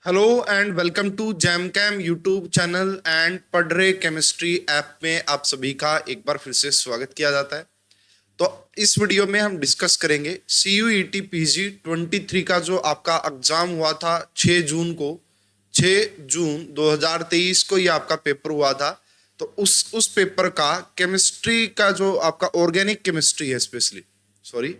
Hello and welcome to jam cam YouTube channel and पढ़ रहे chemistry app में आप सभी का एक बार फिर से स्वागत किया जाता है। तो इस वीडियो में हम डिस्कस करेंगे CUET PG 23 का जो आपका एग्जाम हुआ था 6 जून को। 6 जून 2023 को ये आपका पेपर हुआ था। तो उस पेपर का केमिस्ट्री का जो आपका ऑर्गेनिक केमिस्ट्री है, स्पेशली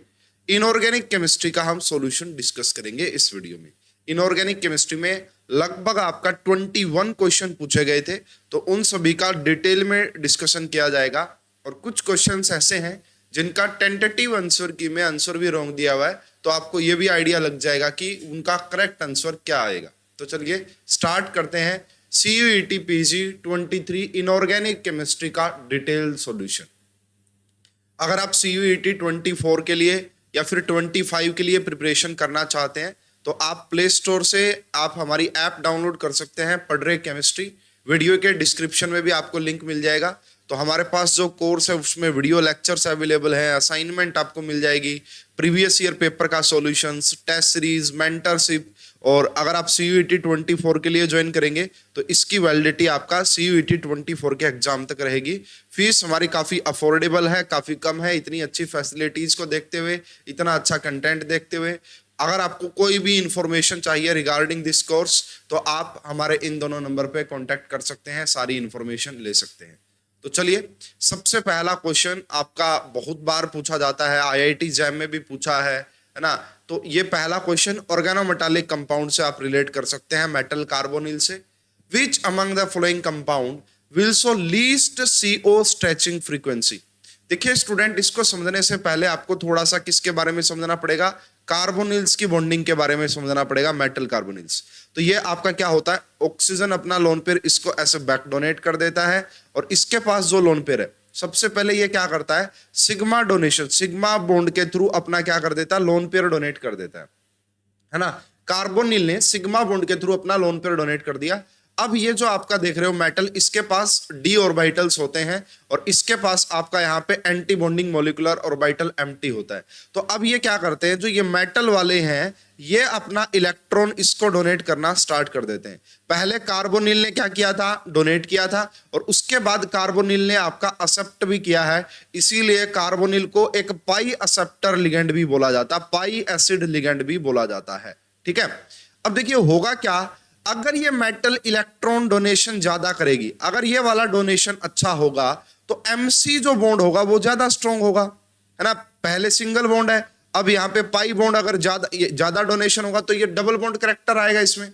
इनऑर्गेनिक केमिस्ट्री का हम सॉल्यूशन डिस्कस करेंगे इस वीडियो में। इनऑर्गेनिक केमिस्ट्री में लगभग आपका 21 क्वेश्चन पूछे गए थे, तो उन सभी का डिटेल में डिस्कशन किया जाएगा। और कुछ क्वेश्चंस ऐसे हैं जिनका टेंटेटिव आंसर की में आंसर भी रॉन्ग दिया हुआ है, तो आपको ये भी आइडिया लग जाएगा कि उनका करेक्ट आंसर क्या आएगा। तो चलिए स्टार्ट करते हैं CUET PG 23 इनऑर्गेनिक केमिस्ट्री का डिटेल सॉल्यूशन। अगर आप CUET 24 के लिए या फिर 25 के लिए प्रिपरेशन करना चाहते हैं तो आप प्ले स्टोर से आप हमारी ऐप डाउनलोड कर सकते हैं, पढ़ रहे केमिस्ट्री। वीडियो के डिस्क्रिप्शन में भी आपको लिंक मिल जाएगा। तो हमारे पास जो कोर्स है उसमें वीडियो लेक्चर्स अवेलेबल है, असाइनमेंट आपको मिल जाएगी, प्रीवियस ईयर पेपर का सॉल्यूशंस, टेस्ट सीरीज, मेंटरशिप। और अगर आप CUET 24 के लिए ज्वाइन करेंगे तो इसकी वैलिडिटी आपका CUET 24 के एग्जाम तक रहेगी। फीस हमारी काफ़ी अफोर्डेबल है, काफ़ी कम है। इतनी अच्छी फैसिलिटीज़ को देखते हुए, इतना अच्छा कंटेंट देखते हुए, अगर आपको कोई भी इंफॉर्मेशन चाहिए रिगार्डिंग दिस कोर्स तो आप हमारे इन दोनों नंबर पे कांटेक्ट कर सकते हैं, सारी इंफॉर्मेशन ले सकते हैं। तो चलिए, सबसे पहला क्वेश्चन आपका बहुत बार पूछा जाता है, IIT जैम में भी पूछा है ना। तो ये पहला क्वेश्चन ऑर्गेनोमेटालिक कंपाउंड से आप रिलेट कर सकते हैं, मेटल कार्बोनिल से। Which among the following compound will show least CO stretching frequency. देखिए स्टूडेंट, इसको समझने से पहले आपको थोड़ा सा किसके बारे में समझना पड़ेगा, कार्बोनिल्स की बॉन्डिंग के बारे में समझना पड़ेगा, मेटल कार्बोनिल्स। तो ये आपका क्या होता है, ऑक्सीजन अपना लोन पेयर इसको ऐसे बैक डोनेट कर देता है, और इसके पास जो लोन पेयर है सबसे पहले ये क्या करता है, सिग्मा डोनेशन, सिग्मा बॉन्ड के थ्रू अपना क्या कर देता है, लोन पेयर डोनेट कर देता है ना। कार्बोनिल ने सिग्मा बॉन्ड के थ्रू अपना लोन पेयर डोनेट कर दिया। अब ये जो आपका देख रहे हो मेटल, इसके पास d ऑर्बिटल्स होते हैं और इसके पास आपका यहाँ पे anti bonding molecular orbital empty होता है। तो अब ये क्या करते हैं, जो ये मेटल वाले हैं ये अपना इलेक्ट्रॉन इसको डोनेट करना स्टार्ट कर देते हैं। पहले कार्बोनिल ने क्या किया था, डोनेट किया था, और उसके बाद कार्बोनिल ने आपका एक्सेप्ट भी किया है। इसीलिए कार्बोनिल को एक पाई एक्सेप्टर लिगेंड भी बोला जाता है, पाई एसिड लिगेंड भी बोला जाता है। ठीक है, अब देखिए होगा क्या, अगर ये मेटल इलेक्ट्रॉन डोनेशन ज्यादा करेगी, अगर ये वाला डोनेशन अच्छा होगा तो MC जो बॉन्ड होगा वो ज्यादा स्ट्रॉन्ग होगा, है ना। पहले सिंगल बॉन्ड है, अब यहाँ पे पाई बॉन्ड अगर ज्यादा डोनेशन होगा तो ये डबल बॉन्ड कैरेक्टर आएगा इसमें।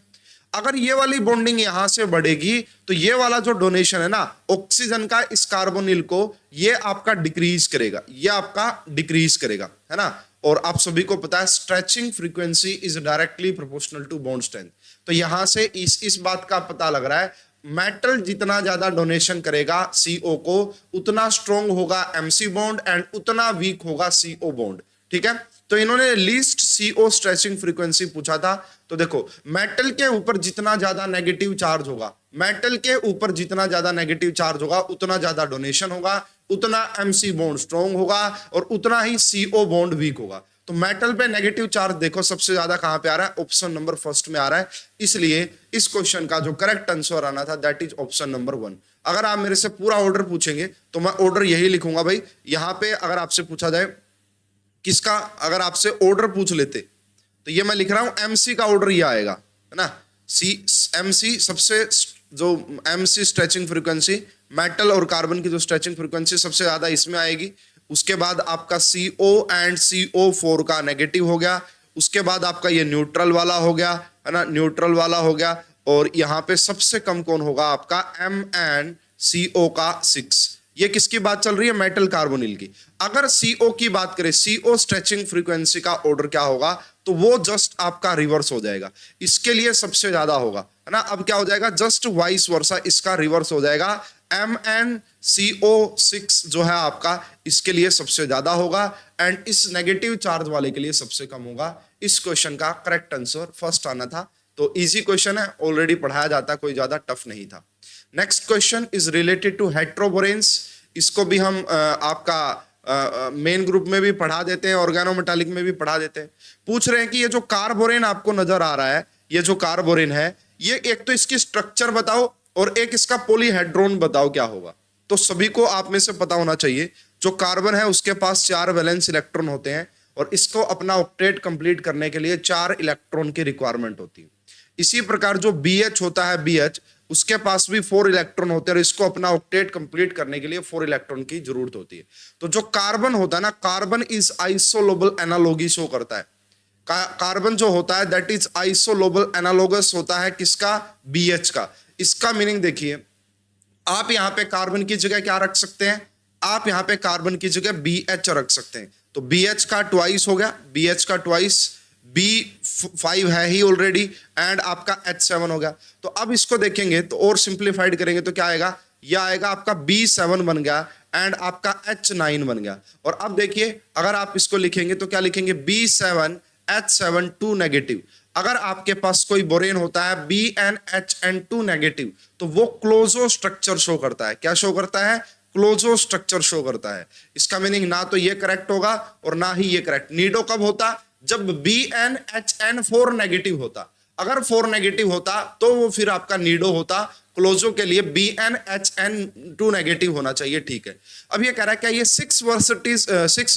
अगर ये वाली बॉन्डिंग यहां से बढ़ेगी तो ये वाला जो डोनेशन है ना ऑक्सीजन का इस कार्बोनिल को, ये आपका डिक्रीज करेगा, ये आपका डिक्रीज करेगा, है ना। और आप सभी को पता है stretching frequency is directly proportional to bond strength. तो यहां से इस बात का पता लग रहा है, मेटल जितना ज्यादा डोनेशन करेगा CO को उतना स्ट्रॉन्ग होगा MC बॉन्ड एंड उतना वीक होगा CO बॉन्ड। ठीक है, तो इन्होंने लीस्ट CO स्ट्रेचिंग फ्रीक्वेंसी पूछा था। तो देखो मेटल के ऊपर जितना ज्यादा नेगेटिव चार्ज होगा, मेटल के ऊपर जितना ज्यादा नेगेटिव चार्ज होगा उतना ज्यादा डोनेशन होगा, उतना MC बॉन्ड स्ट्रॉन्ग होगा और उतना ही CO बॉन्ड वीक होगा। तो मेटल पे नेगेटिव चार्ज देखो सबसे ज्यादा कहां पे आ रहा है, ऑप्शन नंबर फर्स्ट में आ रहा है। इसलिए इस क्वेश्चन का जो करेक्ट आंसर आना था दैट इज ऑप्शन नंबर 1। अगर आप मेरे से पूरा ऑर्डर पूछेंगे तो मैं ऑर्डर यही लिखूंगा भाई। यहां पे अगर आपसे पूछा जाए किसका, अगर आपसे ऑर्डर पूछ लेते तो ये मैं लिख रहा हूं MC का ऑर्डर ये आएगा, है ना। MC सबसे जो MC स्ट्रेचिंग फ्रीक्वेंसी, मेटल और कार्बन की जो स्ट्रेचिंग फ्रीक्वेंसी सबसे ज्यादा इसमें आएगी। उसके बाद आपका CO एंड CO4 का नेगेटिव हो गया। उसके बाद आपका ये न्यूट्रल वाला हो गया, है ना, न्यूट्रल वाला हो गया। और यहाँ पे सबसे कम कौन होगा आपका MnCO का 6। ये किसकी बात चल रही है, मेटल कार्बोनिल की। अगर CO की बात करें, CO स्ट्रेचिंग फ्रीक्वेंसी का ऑर्डर क्या होगा, तो वो जस्ट आपका रिवर्स हो जाएगा, इसके लिए सबसे ज्यादा होगा, है ना। अब क्या हो जाएगा, जस्ट वाइस वर्सा इसका रिवर्स हो जाएगा। MnCO6 जो है आपका इसके लिए सबसे ज्यादा होगा एंड इस नेगेटिव चार्ज वाले के लिए सबसे कम होगा। इस क्वेश्चन का करेक्ट आंसर फर्स्ट आना था। तो इजी क्वेश्चन है, ऑलरेडी पढ़ाया जाता, कोई ज्यादा टफ नहीं था। Next question is related to heteroboranes. इसको भी हम आपका मेन ग्रुप में भी पढ़ा देते हैं, ऑर्गेनोमेटालिक में भी पढ़ा देते हैं। पूछ रहे हैं कि ये जो कार्बोरेन आपको नजर आ रहा है, ये जो कार्बोरेन है ये एक तो इसकी स्ट्रक्चर बताओ और एक इसका पॉलीहेड्रोन बताओ क्या होगा। तो सभी को आप में से पता होना चाहिए, जो कार्बन है उसके पास 4 वैलेंस इलेक्ट्रॉन होते हैं और इसको अपना ऑक्टेट कंप्लीट करने के लिए 4 इलेक्ट्रॉन की रिक्वायरमेंट होती है। इसी प्रकार जो BH होता है, BH, उसके पास भी 4 इलेक्ट्रॉन होते हैं और इसको अपना ऑक्टेट कंप्लीट करने के लिए 4 इलेक्ट्रॉन की जरूरत होती है। तो जो कार्बन होता है ना, carbon is isolobal analogy show करता है। कार्बन जो होता है दैट इज आइसोलोबल एनालोगस होता है किसका, BH का। इसका मीनिंग देखिए, आप यहां पे कार्बन की जगह क्या रख सकते हैं, आप यहां पे कार्बन की जगह BH रख सकते हैं। तो BH का ट्वाइस हो गया, BH का ट्वाइस, B5 है ही ऑलरेडी, एंड आपका H7 हो गया। तो अब इसको देखेंगे तो और सिंप्लीफाइड करेंगे तो क्या आएगा, यह आएगा आपका B7 बन गया एंड आपका H9 बन गया। और अब देखिए अगर आप इसको लिखेंगे तो क्या लिखेंगे, B7 H7 2 नेगेटिव। अगर आपके पास कोई बोरेन होता है BnHn2 नेगेटिव तो वो क्लोजो स्ट्रक्चर शो करता है। क्या शो करता है, क्लोजो स्ट्रक्चर शो करता है। इसका मीनिंग ना तो ये करेक्ट होगा और ना ही ये करेक्ट। नीडो कब होता, जब BnHn4 नेगेटिव होता। अगर 4 नेगेटिव होता तो वो फिर आपका नीडो होता। क्लोजो के लिए BnHn2 नेगेटिव होना चाहिए, ठीक है। अब ये कह रहा है क्या ये 6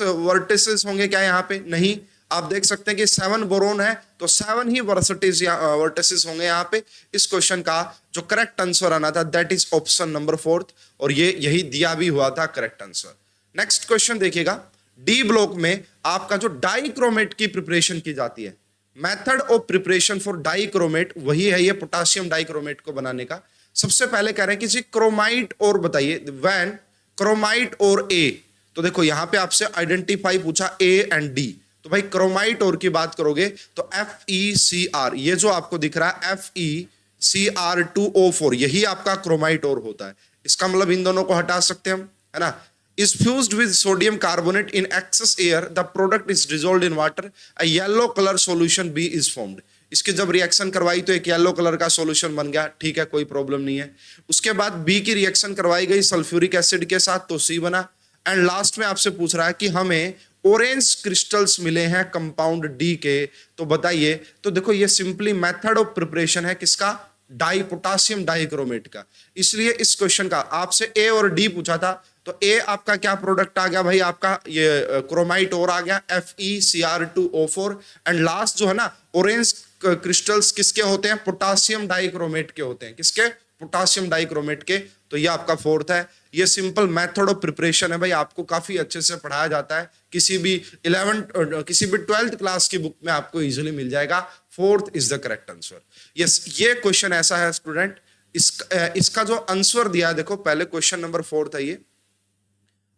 वर्टिसेस होंगे क्या यहाँ पे, नहीं। आप देख सकते हैं कि 7 बोरोन है तो 7 ही वर्टिसेस होंगे यहाँ पे। इस क्वेश्चन का जो करेक्ट आंसर आना था दैट इज ऑप्शन नंबर 4 और ये यही दिया भी हुआ था करेक्ट आंसर। नेक्स्ट क्वेश्चन देखिएगा, डी ब्लॉक में आपका जो डाइक्रोमेट की प्रिपरेशन की जाती है, method of preparation for dichromate वही है ये पोटासियम डाइक्रोमेट को बनाने का। सबसे पहले कह रहे हैं कि जी क्रोमाइट और बताइए, व्हेन क्रोमाइट और ए। तो देखो यहां पे आपसे आइडेंटिफाई पूछा A एंड D, तो भाई क्रोमाइट और की बात करोगे तो FeCr, ये जो आपको दिख रहा है FeCr2O4 यही आपका क्रोमाइट और होता है। इसका मतलब इन दोनों को हटा सकते हैं हम, है ना। is fused with sodium carbonate in excess air, the product is dissolved in water, a yellow color solution B is formed। इसके जब रिएक्शन करवाई तो एक येलो कलर का सॉल्यूशन बन गया, ठीक है, कोई प्रॉब्लम नहीं है। उसके बाद B की रिएक्शन करवाई गई सल्फ्यूरिक एसिड के साथ तो C बना। एंड लास्ट में आपसे पूछ रहा है कि हमें ऑरेंज क्रिस्टल्स मिले हैं कंपाउंड D के, तो बताइए। तो देखो ये सिंपली मेथड ऑफ प्रिपरेशन है किसका, पोटासियम डाइक्रोमेट का। इसलिए इस क्वेश्चन का आपसे A और D पूछा था तो A आपका क्या प्रोडक्ट आ गया भाई, आपका ये क्रोमाइट और आ गया FeCr2O4। एंड लास्ट जो है ना ऑरेंज क्रिस्टल्स किसके होते हैं, पोटासियम डाइक्रोमेट के होते हैं, किसके, पोटासियम डाइक्रोमेट के। तो ये आपका 4th है। ये सिंपल मेथड ऑफ प्रिपरेशन है भाई, आपको काफी अच्छे से पढ़ाया जाता है, किसी भी 12th क्लास की बुक में आपको इजीली मिल जाएगा। 4th is the correct answer. Yes, ये क्वेश्चन ऐसा है स्टूडेंट, इसका जो आंसर दिया है देखो, पहले क्वेश्चन नंबर 4 था ये,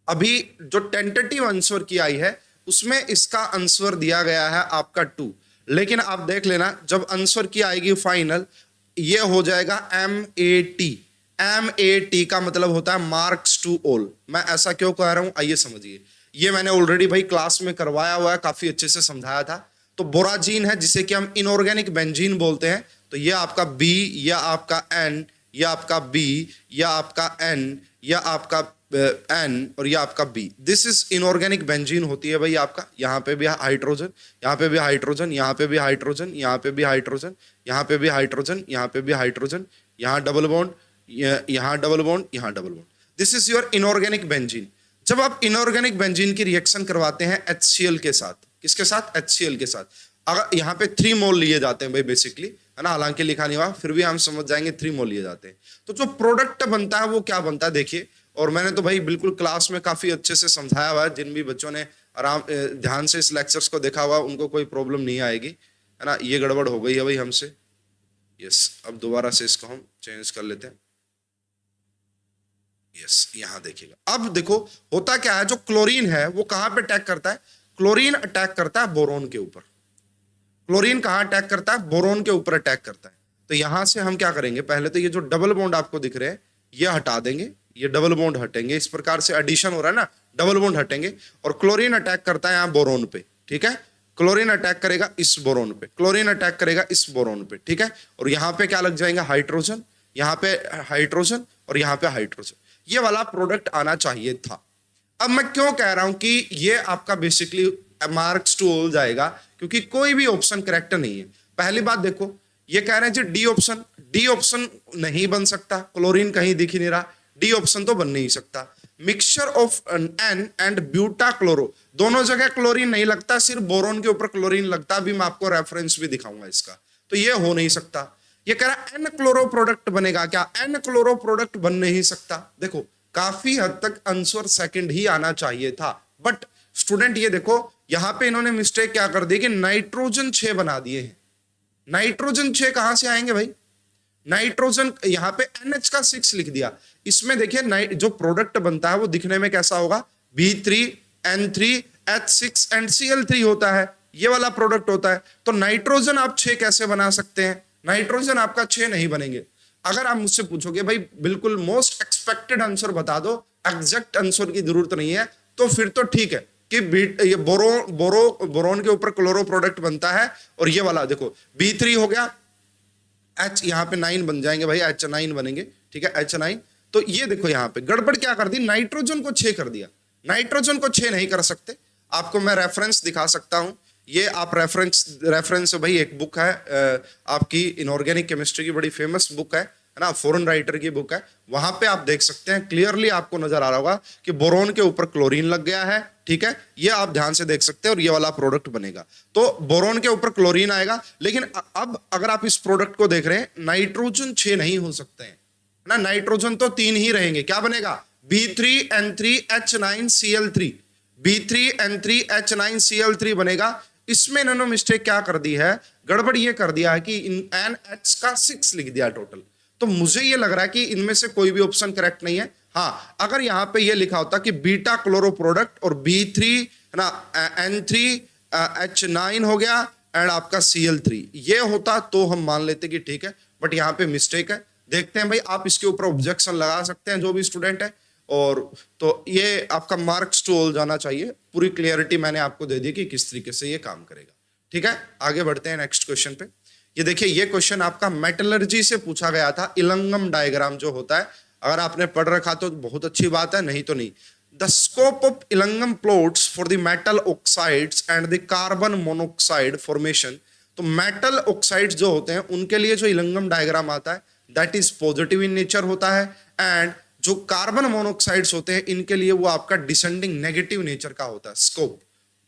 अभी जो टेंटेटिव आंसर की आई है उसमें इसका आंसर दिया गया है आपका 2, लेकिन आप देख लेना जब आंसर की आएगी फाइनल ये हो जाएगा MAT। MAT का मतलब होता है मार्क्स टू ऑल। मैं ऐसा क्यों कह रहा हूं आइए समझिए, ये मैंने ऑलरेडी भाई क्लास में करवाया हुआ है, काफी अच्छे से समझाया था। तो बोराजीन है जिसे कि हम इनऑर्गेनिक बेंजीन बोलते हैं, तो ये आपका B, या आपका N, या आपका B, या आपका N, या आपका N और ये आपका B। This is inorganic benzene होती है भाई आपका। यहाँ पे भी हाइड्रोजन, यहाँ पे भी हाइड्रोजन, यहाँ पे भी हाइड्रोजन, यहाँ पे भी हाइड्रोजन, यहाँ पे भी हाइड्रोजन, यहाँ पे भी हाइड्रोजन, यहाँ डबल बॉन्ड, यहाँ डबल बॉन्ड, यहाँ double bond. This is your inorganic benzene. जब आप इनऑर्गेनिक बेंजीन की रिएक्शन करवाते हैं HCl के साथ, किसके साथ, HCl के साथ, अगर यहाँ पे 3 मोल लिए जाते हैं भाई बेसिकली, है ना, हालांकि लिखा नहीं हुआ फिर भी हम समझ जाएंगे 3 मोल लिए जाते हैं। तो जो प्रोडक्ट बनता है वो क्या बनता है देखिए, और मैंने तो भाई बिल्कुल क्लास में काफी अच्छे से समझाया हुआ है, जिन भी बच्चों ने आराम ध्यान से इस लेक्चर्स को देखा हुआ उनको कोई प्रॉब्लम नहीं आएगी, है ना। ये गड़बड़ हो गई है भाई हमसे, यस, अब दोबारा से इसको हम चेंज कर लेते हैं। यस, यहां देखिएगा, अब देखो होता क्या है, जो क्लोरीन है वो कहां पे अटैक करता है, क्लोरीन अटैक करता है बोरोन के ऊपर। क्लोरीन कहां अटैक करता है, बोरोन के ऊपर अटैक करता है। तो यहां से हम क्या करेंगे, पहले तो ये जो डबल बॉन्ड आपको दिख रहे हैं ये हटा देंगे, ये डबल बॉन्ड हटेंगे, इस प्रकार से एडिशन हो रहा है ना, डबल बॉन्ड हटेंगे। और क्लोरीन अटैक करता है यहाँ बोरोन पे, ठीक है, क्लोरीन अटैक करेगा इस बोरोन पे, क्लोरीन अटैक करेगा इस बोरोन पे, ठीक है। और यहाँ पे क्या लग जाएगा, हाइड्रोजन, यहाँ पे हाइड्रोजन और यहाँ पे हाइड्रोजन। ये वाला प्रोडक्ट आना चाहिए था। अब मैं क्यों कह रहा हूं कि ये आपका बेसिकली मार्क्स टू ऑल जाएगा, क्योंकि कोई भी ऑप्शन करेक्ट नहीं है। पहली बात देखो, ये कह रहे हैं G D option, D option नहीं बन सकता, क्लोरीन कहीं दिख ही नहीं रहा, डी ऑप्शन तो बन नहीं सकता। मिक्सचर ऑफ एन एंड ब्यूटा क्लोरो, दोनों जगह क्लोरीन नहीं लगता, सिर्फ बोरोन के ऊपर क्लोरीन लगता, अभी मैं आपको रेफरेंस भी दिखाऊंगा इसका, तो ये हो नहीं सकता। ये कह रहा एन क्लोरो प्रोडक्ट बनेगा क्या, एन क्लोरो प्रोडक्ट बन नहीं सकता। देखो काफी हद तक आंसर सेकंड ही आना चाहिए था, बट स्टूडेंट ये देखो यहां पे इन्होंने मिस्टेक क्या कर दी कि नाइट्रोजन 6 बना दिए हैं। नाइट्रोजन 6 कहां से आएंगे भाई, नाइट्रोजन यहां पे NH का 6 लिख दिया। इसमें देखिए जो प्रोडक्ट बनता है वो दिखने में कैसा होगा, B3N3H6 एंड Cl3 होता है, ये वाला प्रोडक्ट होता है। तो नाइट्रोजन आप 6 कैसे बना सकते हैं, नाइट्रोजन आपका 6 नहीं बनेंगे। अगर आप मुझसे पूछोगे भाई बिल्कुल मोस्ट एक्सपेक्टेड आंसर बता दो, एग्जैक्ट आंसर की जरूरत नहीं है, तो फिर तो ठीक है कि ये बोरोन के ऊपर क्लोरो प्रोडक्ट बनता है, और ये वाला देखो B3 हो गया, H यहाँ पे 9 बन जाएंगे भाई, H9 बनेंगे, ठीक है H9। तो ये देखो यहाँ पे गड़बड़ क्या कर दी, नाइट्रोजन को 6 कर दिया, नाइट्रोजन को 6 नहीं कर सकते। आपको मैं रेफरेंस दिखा सकता हूं, ये आप रेफरेंस भाई एक बुक है आपकी इनऑर्गेनिक केमिस्ट्री की, बड़ी फेमस बुक है ना, फॉरेन राइटर की बुक है, वहां पे आप देख सकते हैं क्लियरली, आपको नजर आ रहा होगा कि बोरोन के ऊपर क्लोरीन लग गया है, ठीक है, ये आप ध्यान से देख सकते हैं, और ये वाला प्रोडक्ट बनेगा, तो बोरोन के ऊपर क्लोरीन आएगा। लेकिन अब अगर आप इस प्रोडक्ट को देख रहे हैं, नाइट्रोजन 6 नहीं हो सकते हैं ना, नाइट्रोजन तो 3 ही रहेंगे, क्या बनेगा B3N3H9Cl3, B3N3H9Cl3 बनेगा। इसमें इन्होंने मिस्टेक क्या कर दी है, गड़बड़ ये कर दिया है कि NH का 6 लिख दिया टोटल। तो मुझे ये लग रहा है कि इनमें से कोई भी ऑप्शन करेक्ट नहीं है। हाँ, अगर यहां पे ये लिखा होता कि बीटा क्लोरो प्रोडक्ट और B3 है ना, N3H9 हो गया एंड आपका Cl3, ये होता तो हम मान लेते कि ठीक है, बट यहाँ पे मिस्टेक है। देखते हैं भाई, आप इसके ऊपर ऑब्जेक्शन लगा सकते हैं जो भी स्टूडेंट है, और तो ये आपका मार्क्स टू ऑल जाना चाहिए। पूरी क्लियरिटी मैंने आपको दे दी कि किस तरीके से ये काम करेगा, ठीक है। आगे बढ़ते हैं नेक्स्ट क्वेश्चन पे। ये देखिए ये क्वेश्चन आपका मेटलर्जी से पूछा गया था, इलंगम डायग्राम जो होता है, अगर आपने पढ़ रखा तो बहुत अच्छी बात है, नहीं तो नहीं। The slope of Ellingham plots for the metal oxides and the carbon monoxide formation, तो मेटल ऑक्साइड्स जो होते हैं उनके लिए जो इलंगम डायग्राम आता है that is positive in nature होता है, एंड जो कार्बन मोनोऑक्साइड्स होते हैं इनके लिए वो आपका डिसेंडिंग नेगेटिव नेचर का होता है।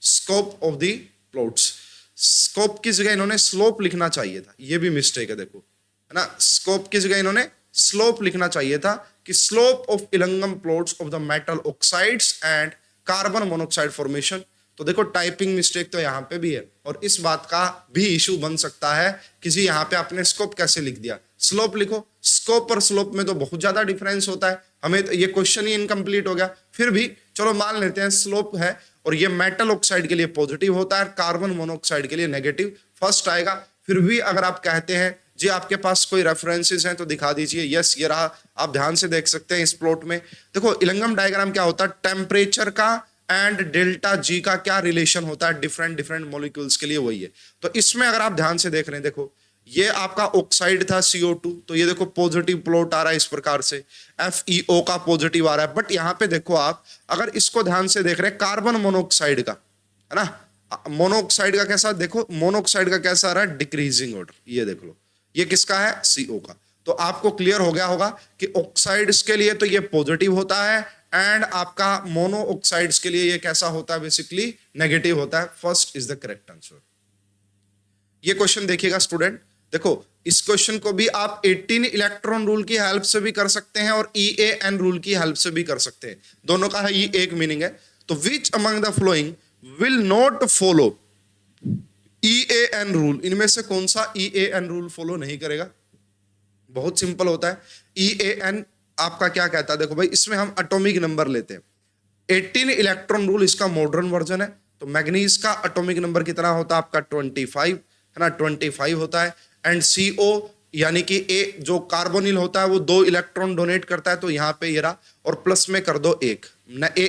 Scope of the plots, scope की जगह इन्होंने स्लोप लिखना चाहिए था, ये भी मिस्टेक है, देखो है ना, स्कोप की जगह इन्होंने स्लोप लिखना चाहिए था कि slope of Ellingham plots of the metal oxides and carbon monoxide formation. तो देखो टाइपिंग मिस्टेक तो यहाँ पे भी है, और इस बात का भी इशू बन सकता है कि जी यहाँ पे आपने स्कोप कैसे लिख दिया, स्लोप लिखो। स्कोप और स्लोप में तो बहुत ज्यादा डिफरेंस होता है, हमें तो ये क्वेश्चन ही इनकम्प्लीट हो गया। फिर भी चलो मान लेते हैं स्लोप है, और ये मेटल ऑक्साइड के लिए पॉजिटिव होता है, कार्बन मोनोऑक्साइड के लिए नेगेटिव, फर्स्ट आएगा। फिर भी अगर आप कहते हैं जी आपके पास कोई रेफरेंसेस हैं तो दिखा दीजिए, यस ये रहा, आप ध्यान से देख सकते हैं इस प्लॉट में। देखो इलंगम डायग्राम क्या होता है, टेम्परेचर का एंड डेल्टा जी का क्या रिलेशन होता है डिफरेंट मॉलिक्यूल्स के लिए, वही है। तो इसमें अगर आप ध्यान से देख रहे हैं, देखो ये आपका ऑक्साइड था CO2, तो ये देखो पॉजिटिव प्लॉट आ रहा है इस प्रकार से, FeO का पॉजिटिव आ रहा है। बट यहाँ पे देखो आप अगर इसको ध्यान से देख रहे हैं, कार्बन मोनोऑक्साइड का है ना, मोनोऑक्साइड का कैसा, देखो मोनोऑक्साइड का कैसा आ रहा है, डिक्रीजिंग ऑर्डर, ये देख लो, ये किसका है, CO का। तो आपको क्लियर हो गया होगा कि ऑक्साइड्स के लिए तो ये पॉजिटिव होता है, एंड आपका मोनोऑक्साइड्स के लिए ये कैसा होता है, बेसिकली नेगेटिव होता है। First is the correct answer. ये क्वेश्चन देखिएगा स्टूडेंट, देखो इस क्वेश्चन को भी आप 18 इलेक्ट्रॉन रूल की हेल्प से भी कर सकते हैं और EAN रूल की हेल्प से भी कर सकते हैं, दोनों का ही एक मीनिंग है। तो which among the flowing will not follow EAN rule, इनमें से कौन सा EAN रूल फॉलो नहीं करेगा, बहुत सिंपल होता है। EAN आपका क्या कहता है, देखो भाई इसमें हम एटॉमिक नंबर लेते हैं, 18 इलेक्ट्रॉन रूल इसका मॉडर्न वर्जन है। तो मैग्नीज का एटॉमिक नंबर कितना होता है आपका 25 है ना, 25 होता है। एंड CO यानी कि A जो कार्बोनिल होता है वो 2 इलेक्ट्रॉन डोनेट करता है, तो यहाँ पे ये रहा, और प्लस में कर दो एक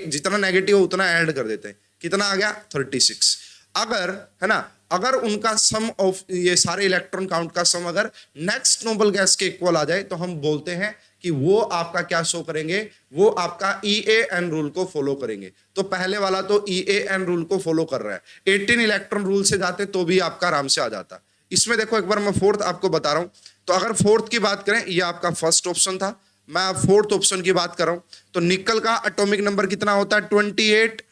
जितना नेगेटिव हो उतना ऐड कर देते हैं, कितना आ गया 36। अगर है ना, अगर उनका सम ऑफ ये सारे इलेक्ट्रॉन काउंट का सम अगर नेक्स्ट नोबल गैस के इक्वल आ जाए, तो हम बोलते हैं कि वो आपका क्या शो करेंगे, वो आपका EAN रूल को फॉलो करेंगे। तो पहले वाला तो EAN रूल को फॉलो कर रहा है, 18 इलेक्ट्रॉन रूल से जाते तो भी आपका आराम से आ जाता। इसमें देखो एक बार मैं फोर्थ आपको बता रहा हूं। तो अगर फोर्थ की बात करें, ये आपका फर्स्ट ऑप्शन था, मैं अब फोर्थ ऑप्शन की बात कर रहा हूं। तो निकल का एटॉमिक नंबर कितना होता है 28,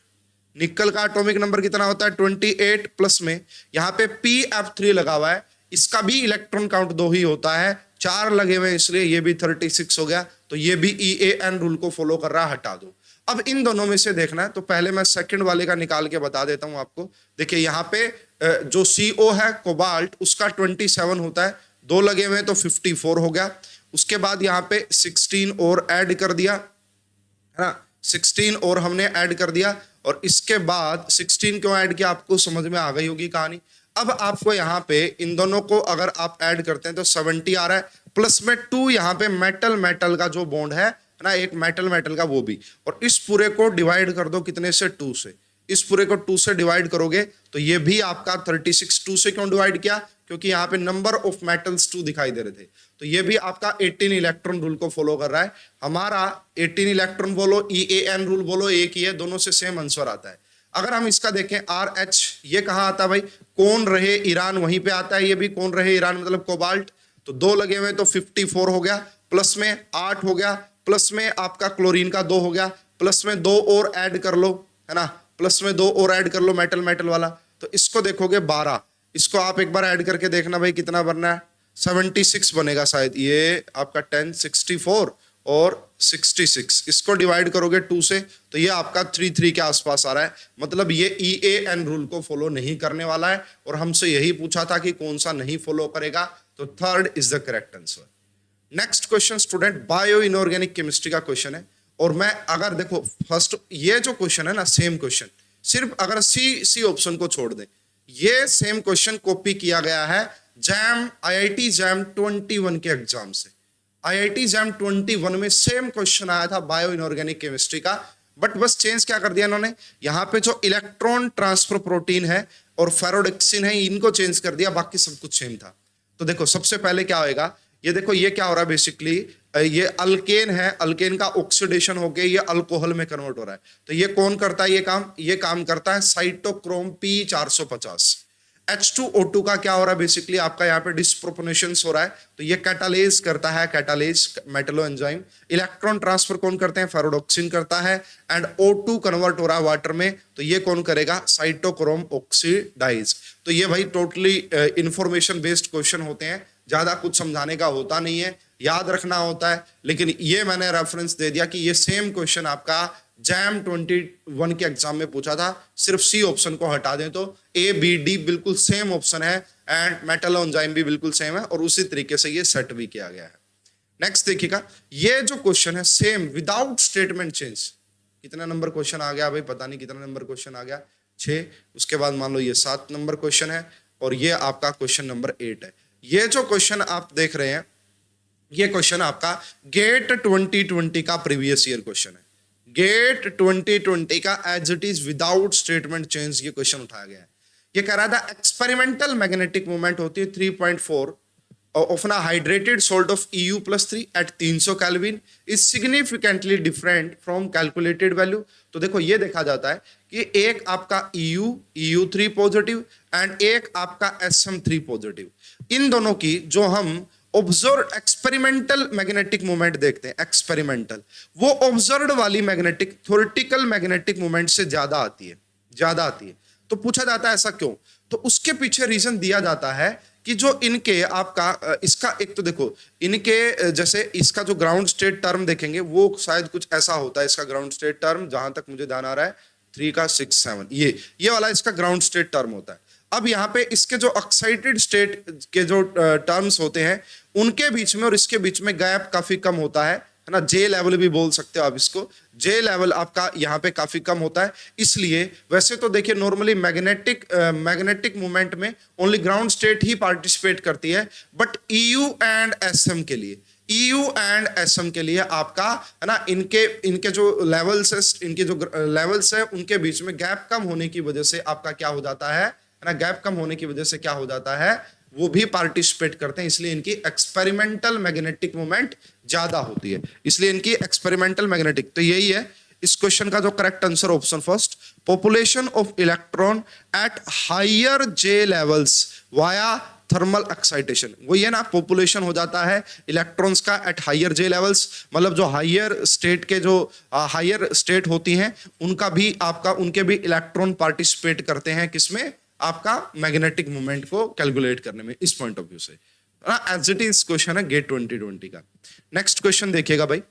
निकल का एटॉमिक नंबर कितना होता है 28, प्लस में यहाँ पे Pf3 लगा हुआ है, इसका भी इलेक्ट्रॉन काउंट 2 ही होता है, 4 लगे हुए इसलिए ये भी 36 हो गया। तो ये भी EAN रूल को फॉलो कर रहा है, हटा दो। अब इन दोनों में से देखना है, तो पहले मैं सेकंड वाले का निकाल के बता देता हूं आपको। देखिए यहाँ पे जो CO है कोबाल्ट, उसका 27 होता है, 2 लगे हुए तो 54 हो गया। उसके बाद यहाँ पे 16 और ऐड कर दिया, है ना, 16 और हमने ऐड कर दिया, और इसके बाद 16 क्यों ऐड किया आपको समझ में आ गई होगी कहानी। अब आपको यहाँ पे इन दोनों को अगर आप ऐड करते हैं तो 70 आ रहा है, प्लस में 2 यहाँ पे मेटल मेटल का जो बॉन्ड है ना, एक मेटल मेटल का वो भी, और इस पूरे को डिवाइड कर दो कितने से 2 से, इस पूरे को 2 से डिवाइड करोगे तो ये भी आपका 36। 2 से क्यों डिवाइड किया, क्योंकि यहाँ पे नंबर ऑफ मेटल्स 2 दिखाई दे रहे थे। तो ये भी आपका 18 इलेक्ट्रॉन रूल को फॉलो कर रहा है। हमारा 18 इलेक्ट्रॉन बोलो, EAN रूल बोलो, एक ही है, दोनों से सेम आंसर आता है। अगर हम इसका देखें RH, ये कहाँ आता है भाई, कौन रहे ईरान, वहीं पे आता है। ये भी कौन रहे ईरान मतलब कोबाल्ट, तो 2 लगे हुए तो 54 हो गया, प्लस में 8 हो गया, प्लस में आपका क्लोरीन का 2 हो गया, प्लस में 2 और ऐड कर लो, है ना, प्लस में 2 और ऐड कर लो मेटल मेटल वाला, तो इसको देखोगे 12। इसको आप एक बार ऐड करके देखना भाई कितना बनना है, 76 बनेगा शायद। ये आपका 10, 64 और 66, इसको डिवाइड करोगे 2 से तो ये आपका 33 के आसपास आ रहा है। मतलब ये EAN रूल को फॉलो नहीं करने वाला है, और हमसे यही पूछा था कि कौन सा नहीं फॉलो करेगा, तो third is the correct answer. Next question student, bio inorganic chemistry का क्वेश्चन है, और मैं अगर देखो फर्स्ट ये जो क्वेश्चन है ना, सेम क्वेश्चन, सिर्फ अगर सी ऑप्शन को छोड़ दें, ये सेम क्वेश्चन कॉपी किया गया है IIT जैम 21 के एग्जाम से। IIT जैम 21 में सेम क्वेश्चन आया था बायो इनऑर्गेनिक केमिस्ट्री का, बट बस चेंज क्या कर दिया इन्होंने, यहाँ पे जो इलेक्ट्रॉन ट्रांसफर प्रोटीन है और फेरोडेक्सिन है, इनको चेंज कर दिया, बाकी सब कुछ सेम था। तो देखो सबसे पहले क्या होएगा, ये देखो ये क्या हो रहा है बेसिकली, ये अल्केन है, अल्केन का ऑक्सीडेशन होके ये अल्कोहल में कन्वर्ट हो रहा है। तो ये कौन करता है ये काम करता है साइटोक्रोम P450। H2O2 का क्या हो रहा है बेसिकली, आपका यहाँ पे डिस्प्रोपोर्शन हो रहा है, तो ये कैटालेज करता है, catalase Metlo enzyme. Electron transfer कौन करते हैं, फेरोडॉक्सिन करता है, एंड O2 कन्वर्ट हो रहा है वाटर में, तो ये कौन करेगा, साइटोक्रोम ऑक्सीडाइज। तो ये भाई टोटली इंफॉर्मेशन बेस्ड क्वेश्चन होते हैं, ज्यादा कुछ समझाने का होता नहीं है, याद रखना होता है, लेकिन ये मैंने रेफरेंस दे दिया कि ये सेम क्वेश्चन आपका जैम 21 के एग्जाम में पूछा था। सिर्फ सी ऑप्शन को हटा दें तो A, B, D बिल्कुल सेम ऑप्शन है, एंड मेटल एंजाइम भी बिल्कुल सेम है, और उसी तरीके से ये सेट भी किया गया है। नेक्स्ट देखिएगा, ये जो क्वेश्चन है सेम विदाउट स्टेटमेंट चेंज। कितना नंबर क्वेश्चन आ गया भाई, पता नहीं कितना नंबर क्वेश्चन आ गया, 6। उसके बाद मान लो ये 7 नंबर क्वेश्चन है, और ये आपका क्वेश्चन नंबर 8 है। ये जो क्वेश्चन आप देख रहे हैं, ये क्वेश्चन आपका गेट 2020 का प्रीवियस ईयर क्वेश्चन है। गेट 2020 का as it is without statement change ये क्वेश्चन उठाया गया है। ये कह रहा था एक्सपेरिमेंटल मैग्नेटिक मूवमेंट होती है 3.4 of a hydrated salt of EU+3 at 300 Kelvin is significantly different from calculated value। तो देखो ये देखा जाता है कि एक आपका EU3 पॉजिटिव एंड एक आपका SM3 पॉजिटिव, इन दोनों की जो हम ऑब्जर्व एक्सपेरिमेंटल मैग्नेटिक मूवमेंट देखते हैं, एक्सपेरिमेंटल, वो ऑब्जर्व्ड वाली मैग्नेटिक थ्योरेटिकल मैग्नेटिक मूवमेंट से ज्यादा आती है। तो पूछा जाता है ऐसा क्यों, तो उसके पीछे रीजन दिया जाता है कि जो इनके आपका इसका एक तो देखो इनके जैसे इसका जो ग्राउंड स्टेट टर्म देखेंगे वो शायद कुछ ऐसा होता है, इसका ग्राउंड स्टेट टर्म जहां तक मुझे ध्यान आ रहा है 3 का 6 7 ये वाला इसका ग्राउंड स्टेट टर्म होता है। अब यहाँ पे इसके जो एक्साइटेड स्टेट के जो टर्म्स होते हैं उनके बीच में और इसके बीच में गैप काफी कम होता है ना, जे लेवल भी बोल सकते हो आप इसको, जे लेवल आपका यहाँ पे काफी कम होता है। इसलिए वैसे तो देखिए नॉर्मली मैग्नेटिक मूवमेंट में ओनली ग्राउंड स्टेट ही पार्टिसिपेट करती है, बट EU एंड SM के लिए आपका है ना इनके जो लेवल्स है उनके बीच में गैप कम होने की वजह से आपका क्या हो जाता है ना, गैप कम होने की वजह से क्या हो जाता है, वो भी पार्टिसिपेट करते हैं, इसलिए इनकी एक्सपेरिमेंटल मैग्नेटिक मूवमेंट ज्यादा होती है, इसलिए इनकी एक्सपेरिमेंटल मैग्नेटिक। तो यही है इस क्वेश्चन का जो correct answer option first, population of electron at higher J levels via thermal excitation, वो ये ना पॉपुलेशन हो जाता है इलेक्ट्रॉन्स का एट हायर जे लेवल्स, मतलब जो हायर स्टेट के जो हायर स्टेट होती हैं उनका भी आपका उनके भी इलेक्ट्रॉन पार्टिसिपेट करते हैं किसमें, आपका मैग्नेटिक मोमेंट को कैलकुलेट करने में, इस पॉइंट ऑफ व्यू से एज इट इज क्वेश्चन है गेट 2020 का। नेक्स्ट क्वेश्चन देखिएगा भाई,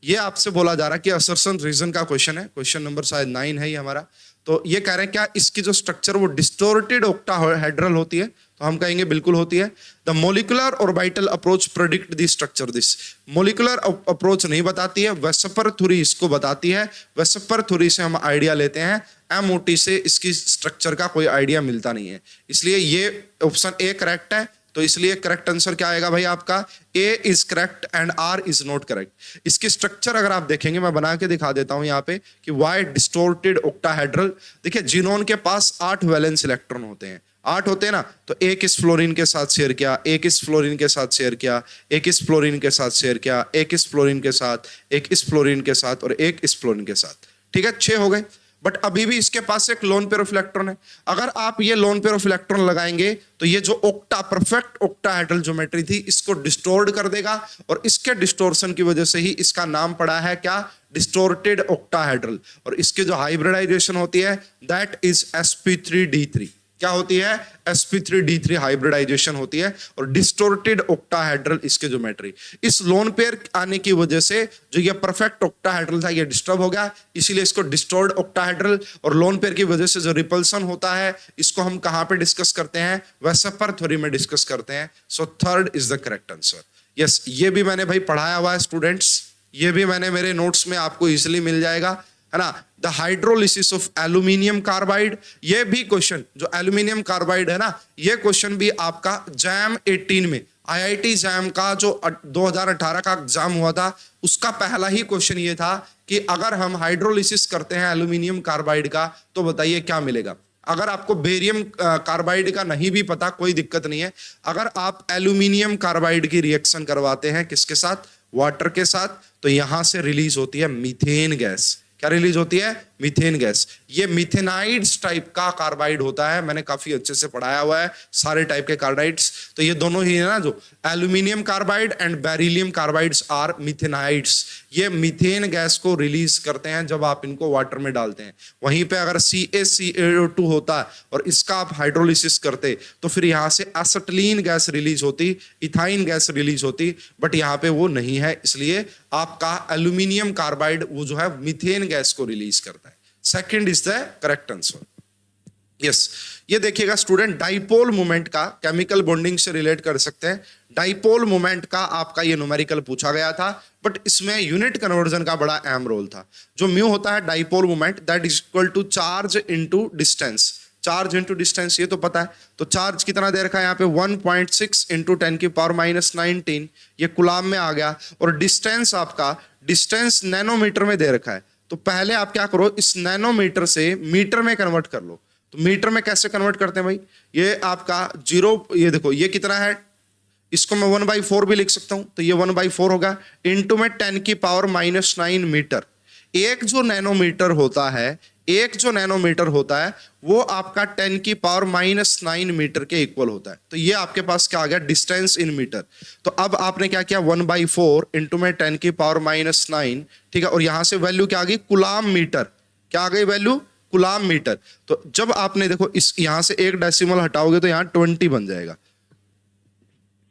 ये आपसे बोला जा रहा है कि असर्शन रीजन का क्वेश्चन है, क्वेश्चन नंबर शायद 9 है ये हमारा। तो ये कह रहे हैं क्या इसकी जो स्ट्रक्चर वो डिस्टोर्टेड ऑक्टाहेड्रल होती है, तो हम कहेंगे बिल्कुल होती है। The molecular orbital approach predict the structure this, molecular approach नहीं बताती है, वेस्पर थ्योरी इसको बताती है। वेस्पर थ्योरी से हम आइडिया लेते हैं, एमओटी से इसकी स्ट्रक्चर का कोई आइडिया मिलता नहीं है, इसलिए ये ऑप्शन ए करेक्ट है। तो इसलिए करेक्ट आंसर क्या आएगा भाई आपका, A is correct and R is not correct. इसकी स्ट्रक्चर अगर आप देखेंगे, मैं बना के दिखा देता हूं यहाँ पे कि वाई डिस्टोर्टेड ऑक्टाहेड्रल। देखिए जिनोन के पास 8 वैलेंस इलेक्ट्रॉन होते हैं, 8 होते हैं ना, तो एक इस फ्लोरीन के साथ शेयर किया, एक इस फ्लोरीन के साथ शेयर किया, एक इस फ्लोरीन के साथ शेयर किया, एक इस फ्लोरीन के साथ, एक इस फ्लोरीन के साथ और एक इस फ्लोरीन के साथ, ठीक है 6 हो गए। बट अभी भी इसके पास एक लोन पेयर ऑफ इलेक्ट्रॉन है। अगर आप ये लोन पेयर ऑफ इलेक्ट्रॉन लगाएंगे तो ये जो ऑक्टा परफेक्ट ऑक्टाहेड्रल ज्योमेट्री थी इसको डिस्टोर्ड कर देगा, और इसके डिस्टोर्शन की वजह से ही इसका नाम पड़ा है क्या, डिस्टोर्टेड ऑक्टाहेड्रल। और इसकी जो हाइब्रिडाइजेशन होती है दैट इज sp3d3, क्या होती है, sp3d3 हाइब्रिडाइजेशन होती है, और डिस्टोर्टेड ऑक्टाहेड्रल इसके ज्योमेट्री। इस लोन पेयर आने की वजह से जो ये परफेक्ट ऑक्टाहेड्रल था ये डिस्टर्ब हो गया, इसीलिए इसको डिस्टोर्ड ऑक्टाहेड्रल। और लोन पेयर की वजह से जो रिपल्सन होता है इसको हम कहां पे डिस्कस करते हैं, वेस्पर थ्योरी में डिस्कस करते हैं। So third is the correct answer. Yes, ये भी मैंने भाई पढ़ाया हुआ है स्टूडेंट्स, ये भी मैंने मेरे नोट्स में आपको इजिली मिल जाएगा, है ना। The hydrolysis of aluminium carbide, ये भी क्वेश्चन जो एल्यूमिनियम कार्बाइड है ना, ये क्वेश्चन भी आपका जैम 18 में, आईआईटी जैम का जो 2018 का एग्जाम हुआ था उसका पहला ही क्वेश्चन ये था कि अगर हम हाइड्रोलिसिस करते हैं एल्यूमिनियम कार्बाइड का तो बताइए क्या मिलेगा। अगर आपको बेरियम कार्बाइड का नहीं भी पता कोई दिक्कत नहीं है, अगर आप एल्यूमिनियम कार्बाइड की रिएक्शन करवाते हैं किसके साथ, वाटर के साथ, तो यहां से रिलीज होती है मीथेन गैस। क्या रिलीज होती है, मीथेन गैस। ये मीथेनाइड्स टाइप का कार्बाइड होता है, मैंने काफी अच्छे से पढ़ाया हुआ है सारे टाइप के कार्बाइड्स। तो ये दोनों ही है ना, जो aluminium carbide and beryllium carbides are methanides, ये मीथेन गैस को रिलीज करते हैं जब आप इनको वाटर में डालते हैं। वहीं पे अगर CaCO2 होता है और इसका आप हाइड्रोलिसिस करते तो फिर यहाँ से एसिटिलीन गैस रिलीज होती, इथाइन गैस रिलीज होती, बट यहाँ पे वो नहीं है, इसलिए आपका एल्यूमिनियम कार्बाइड वो जो है मीथेन गैस को रिलीज करता है। Second is the correct answer. Yes, ये देखिएगा स्टूडेंट, डाइपोल मोमेंट का केमिकल बॉन्डिंग से रिलेट कर सकते हैं। डाइपोल मोमेंट का आपका ये न्यूमेरिकल पूछा गया था, बट इसमें यूनिट कन्वर्जन का बड़ा अहम रोल था। जो म्यू होता है dipole moment that is equal to charge into distance, charge into distance ये तो पता है। तो चार्ज कितना दे रखा है यहाँ पे 1.6 इंटू 10⁻⁻19, ये कुलाम में आ गया। और डिस्टेंस आपका, डिस्टेंस नैनोमीटर में दे रखा है। तो पहले आप क्या करो, इस नैनोमीटर से मीटर में कन्वर्ट कर लो। तो मीटर में कैसे कन्वर्ट करते हैं भाई, ये आपका 0, ये देखो ये कितना है, इसको मैं 1/4 भी लिख सकता हूं, तो ये 1/4 होगा, इंटू में 10⁻⁻9 मीटर। एक जो नैनोमीटर होता है, एक जो नैनोमीटर होता है वो आपका 10⁻⁻9 मीटर के इक्वल होता है। तो ये आपके पास क्या आ गया, डिस्टेंस इन मीटर। तो अब आपने क्या किया, 1/4 इंटू में 10⁻⁻9, ठीक है, और यहां से वैल्यू क्या आ गई, कुलाम मीटर। क्या आ गई वैल्यू, कुलाम मीटर। तो जब आपने देखो इस यहां से एक डेसिमल हटाओगे तो यहां 20 बन जाएगा,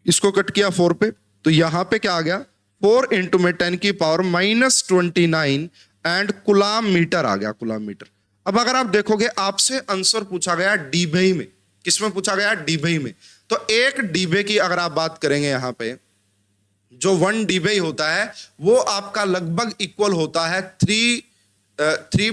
इसको कट किया 4 पे, तो यहां पे क्या आ गया, 4 इंटू में 10⁻⁻29 एंड कुलाम मीटर आ गया, कुलाम मीटर। अब अगर आप देखोगे आपसे आंसर पूछा गया डीबे में, किसमें पूछा गया, डीबे में। तो एक डीबे की अगर आप बात करेंगे यहाँ पे, जो 1 डीबे होता है वो आपका लगभग इक्वल होता है 3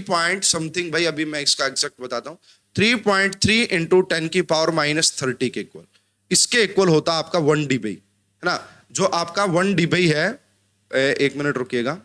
पॉइंट समथिंग, भाई अभी मैं इसका एग्जैक्ट बताता हूं, 3.3 इंटू 10⁻30 के इक्वल, इसके इक्वल होता है आपका 1 डीबे, है ना। जो आपका 1 डीबे है, 1 मिनट रुकिएगा,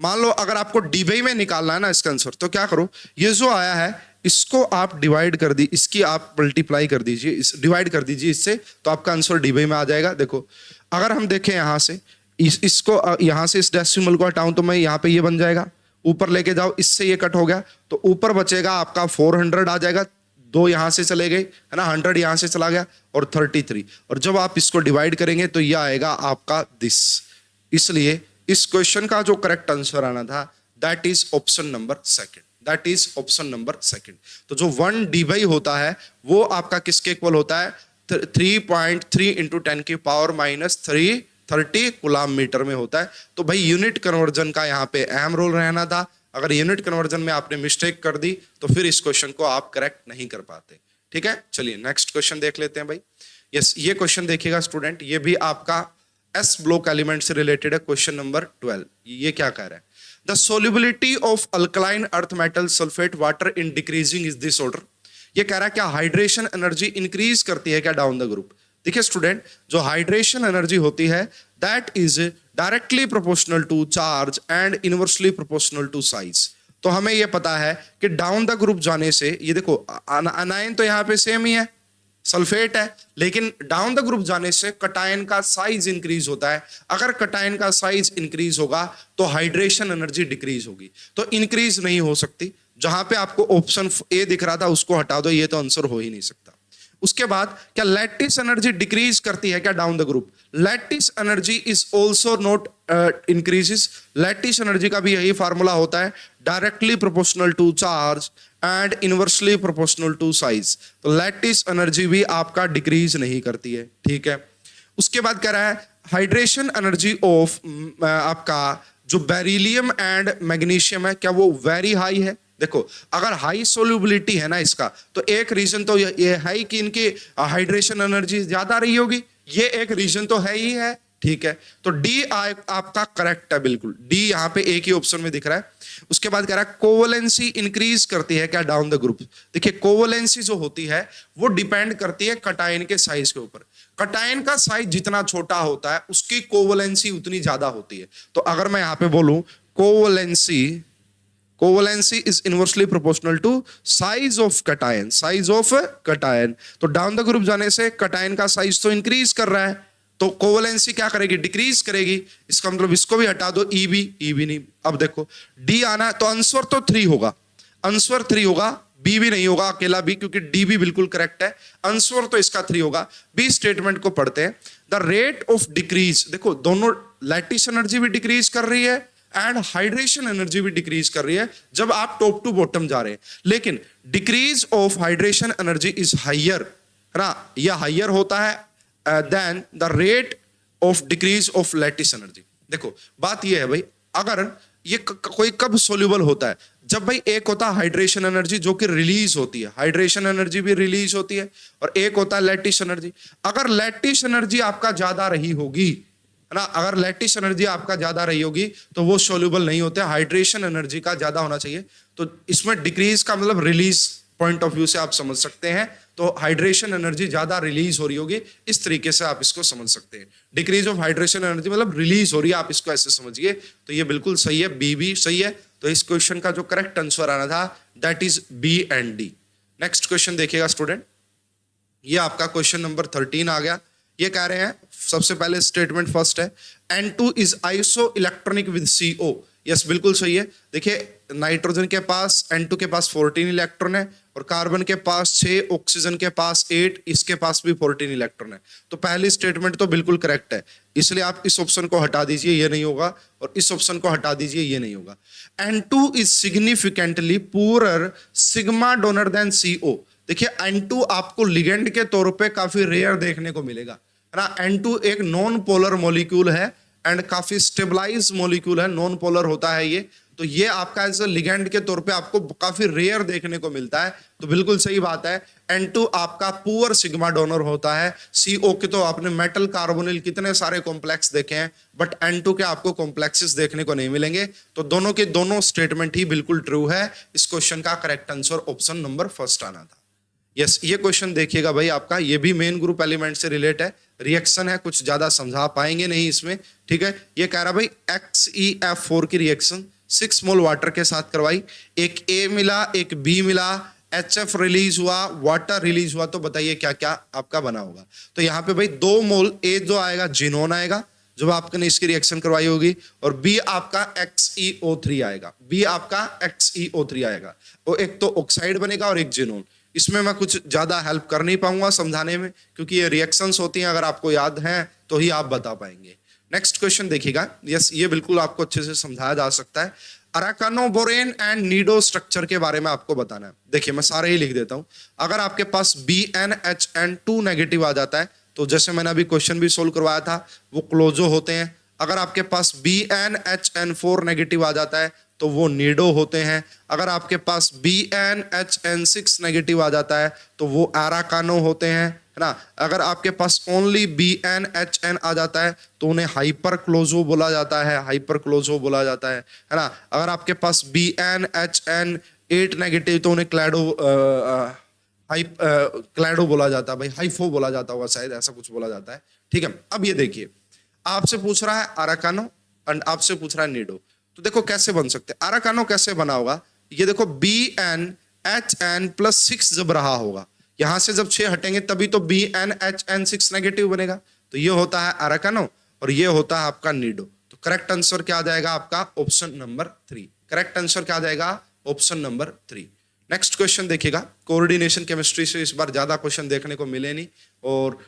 मान लो अगर आपको डीबे में निकालना है ना इसका आंसर, तो क्या करो, ये जो आया है इसको आप डिवाइड कर दी, इसकी आप मल्टीप्लाई कर दीजिए, इस डिवाइड कर दीजिए इससे, तो आपका आंसर डीबे में आ जाएगा। देखो अगर हम देखें यहां से इसको यहां से इस डेसिमल को हटाऊं तो मैं यहां पे ये बन जाएगा, ऊपर लेके जाओ इससे ये कट हो गया, तो ऊपर बचेगा आपका 400 आ जाएगा, 2 यहां से चले गए, है ना, 100 यहां से चला गया और 33, और जब आप इसको डिवाइड करेंगे तो यह आएगा आपका दिस। इसलिए इस क्वेश्चन का जो करेक्ट आंसर आना था that is option number second, that is option number second. तो जो 1 डी होता है वो आपका किसके इक्वल होता है, 3.3 इंटू 10 की पावर माइनस 330 कूलम मीटर में होता है। तो भाई यूनिट कन्वर्जन का यहाँ पे अहम रोल रहना था। अगर यूनिट कन्वर्जन में आपने मिस्टेक कर दी तो फिर इस क्वेश्चन को आप करेक्ट नहीं कर पाते। ठीक है, चलिए नेक्स्ट क्वेश्चन देख लेते हैं भाई। यस, ये क्वेश्चन देखिएगा स्टूडेंट, ये भी आपका एस ब्लॉक एलिमेंट से रिलेटेड है, क्वेश्चन नंबर 12। ये क्या कह रहा है, the solubility of alkaline earth metal sulphate water in decreasing is this order. ये कह रहा है क्या हाइड्रेशन एनर्जी इंक्रीज करती है क्या डाउन द ग्रुप। देखिए स्टूडेंट, जो हाइड्रेशन एनर्जी होती है that is directly proportional to charge and inversely proportional to size. तो हमें यह पता है कि डाउन द ग्रुप जाने से, ये देखो अनायन तो यहाँ पे सेम ही है, सल्फेट है, लेकिन डाउन द ग्रुप जाने से कटायन का साइज इंक्रीज होता है। अगर कटायन का साइज इंक्रीज होगा तो हाइड्रेशन एनर्जी डिक्रीज होगी, तो इंक्रीज नहीं हो सकती। जहां पे आपको ऑप्शन ए दिख रहा था उसको हटा दो, ये तो आंसर हो ही नहीं सकता। उसके बाद क्या लैटिस एनर्जी डिक्रीज करती है क्या down the group, lattice energy is also not increases. Lattice energy का भी यही फार्मूला होता है, directly proportional to charge and inversely proportional to size. तो लैटिस एनर्जी भी आपका डिक्रीज नहीं करती है। ठीक है, उसके बाद कह रहा है हाइड्रेशन एनर्जी ऑफ आपका जो बेरिलियम एंड मैग्नीशियम है क्या वो वेरी हाई है। देखो अगर हाई सोल्युबिलिटी है ना इसका, तो एक रीजन तो ये है कि इनकी हाइड्रेशन एनर्जी ज्यादा रही होगी, ये एक रीजन तो है ही है। ठीक है, तो डी आपका करेक्ट है, बिल्कुल डी यहाँ पे एक ही ऑप्शन में दिख रहा है। उसके बाद कह रहा है कोवलेंसी इंक्रीज करती है क्या डाउन द ग्रुप। देखिए कोवलेंसी जो होती है वो डिपेंड करती है कटायन के साइज के ऊपर। कटायन का साइज जितना छोटा होता है उसकी कोवलेंसी उतनी ज्यादा होती है। तो अगर मैं यहाँ पे बोलूं covalency is inversely proportional to size of cation, size of cation. तो डाउन द ग्रुप जाने से कटायन का साइज तो इंक्रीज कर रहा है, तो कोवलेंसी क्या करेगी, डिक्रीज करेगी। इसका मतलब इसको भी हटा दो, ईबी नहीं। अब देखो डी आना, तो आंसर तो 3 होगा, आंसर 3 होगा, बी भी नहीं होगा अकेला बी, क्योंकि डी भी बिल्कुल करेक्ट है। आंसर तो इसका 3 होगा। बी स्टेटमेंट को पढ़ते हैं, द रेट ऑफ डिक्रीज। देखो दोनों लैटिस एनर्जी भी डिक्रीज कर रही है एंड हाइड्रेशन एनर्जी भी डिक्रीज कर रही है जब आप टॉप टू बॉटम जा रहे हैं, लेकिन decrease of hydration energy is higher, है ना, यह हाइयर होता है then the rate of decrease of lattice energy. देखो बात यह है भाई, अगर ये कोई कब सोल्यूबल होता है, जब भाई एक होता है हाइड्रेशन एनर्जी जो कि रिलीज होती है, हाइड्रेशन एनर्जी भी रिलीज होती है, और एक होता है लैटिस एनर्जी। अगर लैटिस एनर्जी आपका ज्यादा रही होगी, है ना, अगर लैटिस एनर्जी आपका ज्यादा रही होगी तो वो सोल्यूबल नहीं होते, हाइड्रेशन एनर्जी का ज्यादा होना चाहिए। तो इसमें डिक्रीज का मतलब रिलीज पॉइंट ऑफ व्यू से आप समझ सकते हैं, तो हाइड्रेशन एनर्जी ज्यादा रिलीज हो रही होगी, इस तरीके से आप इसको समझ सकते हैं। डिक्रीज ऑफ हाइड्रेशन एनर्जी मतलब रिलीज हो रही है, आप इसको ऐसे समझिए। तो ये बिल्कुल सही है, बी भी सही है। तो इस क्वेश्चन का जो करेक्ट आंसर आना था that is B and D. Next question देखिएगा स्टूडेंट, ये आपका क्वेश्चन नंबर 13 आ गया। ये कह रहे हैं, सबसे पहले स्टेटमेंट फर्स्ट है, N2 is iso electronic with CO। Yes बिल्कुल सही है। देखिए नाइट्रोजन के पास N2 के पास 14 इलेक्ट्रॉन है, और कार्बन के पास 6, ऑक्सीजन के पास 8, इसके पास भी 14 इलेक्ट्रॉन है। तो पहली स्टेटमेंट तो बिल्कुल करेक्ट है, इसलिए आप इस ऑप्शन को हटा दीजिए, ये नहीं होगा, और इस ऑप्शन को हटा दीजिए, ये नहीं होगा। N2 is significantly poorer sigma donor than CO। देखिए N2 आपको लिगेंड के तौर पे काफी रेयर देखने को मिलेगा, है ना। N2 एक नॉन पोलर मॉलिक्यूल है एंड काफी स्टेबलाइज मॉलिक्यूल है, नॉन पोलर होता है ये। तो ये आपका एज लिगेंड के तौर पे आपको काफी रेयर देखने को मिलता है, तो बिल्कुल सही बात है। N2 आपका पुअर सिग्मा डोनर होता है। CO के तो आपने मेटल कार्बोनिल कितने सारे कॉम्प्लेक्स देखे हैं, बट N2 के आपको कॉम्प्लेक्सेस देखने को नहीं मिलेंगे। तो दोनों के दोनों स्टेटमेंट ही बिल्कुल ट्रू है। इस क्वेश्चन का correct answer option number first आना था। यस, ये क्वेश्चन देखिएगा भाई आपका, ये भी मेन ग्रुप एलिमेंट से रिलेट है, रिएक्शन है, कुछ ज्यादा समझा पाएंगे नहीं इसमें। ठीक है, ये कह रहा भाई XeF4 की रिएक्शन 6 मोल वाटर के साथ करवाई, एक A मिला, एक B मिला, HF रिलीज हुआ, वाटर रिलीज हुआ, तो बताइए क्या क्या आपका बना होगा। तो यहाँ पे भाई 2 मोल A जो आएगा जिनोन आएगा जब आपने इसकी रिएक्शन करवाई होगी, और B आपका XeO3 आएगा, B आपका XeO3 आएगा। वो एक तो ऑक्साइड बनेगा और एक जिनोन। इसमें मैं कुछ ज्यादा हेल्प कर नहीं पाऊंगा समझाने में, क्योंकि ये रिएक्शंस होती हैं, अगर आपको याद है तो ही आप बता पाएंगे। नेक्स्ट क्वेश्चन देखिएगा। यस, ये बिल्कुल आपको अच्छे से समझाया जा सकता है। अराकानोबोरेन एंड नीडो स्ट्रक्चर के बारे में आपको बताना है। देखिए मैं सारे ही लिख देता हूं। अगर आपके पास BnHN2 नेगेटिव आ जाता है, तो जैसे मैंने अभी क्वेश्चन भी सोल्व करवाया था, वो क्लोजो होते हैं। अगर आपके पास BnHN4 नेगेटिव आ जाता है तो वो नीडो होते हैं। अगर आपके पास BnHN6 नेगेटिव आ जाता है तो वो अराकानो होते हैं, है ना। अगर आपके पास ओनली BnHN आ जाता है तो उन्हें हाइपर क्लोजो बोला जाता है, हाइपर क्लोजो बोला जाता है ना। अगर आपके पास BnHN8 नेगेटिव तो उन्हें क्लैडो बोला जाता है, भाई हाइफो बोला जाता होगा शायद, ऐसा कुछ बोला जाता है। ठीक है, अब ये देखिए, आपसे पूछ रहा है अराकानो एंड आपसे पूछ रहा है नीडो। तो देखो कैसे बन सकते हैं। अराकानो कैसे बना होगा, ये देखो BnHN+6 जब रहा होगा, यहां से जब 6 हटेंगे तभी तो BnHN6 नेगेटिव बनेगा। तो ये होता है अराकानो और ये होता है आपका नीडो। तो करेक्ट आंसर क्या आ जाएगा आपका, ऑप्शन नंबर 3। करेक्ट आंसर क्या आ जाएगा, ऑप्शन नंबर 3। नेक्स्ट क्वेश्चन देखिएगा। कोऑर्डिनेशन केमिस्ट्री से इस बार ज्यादा क्वेश्चन देखने को मिले नहीं और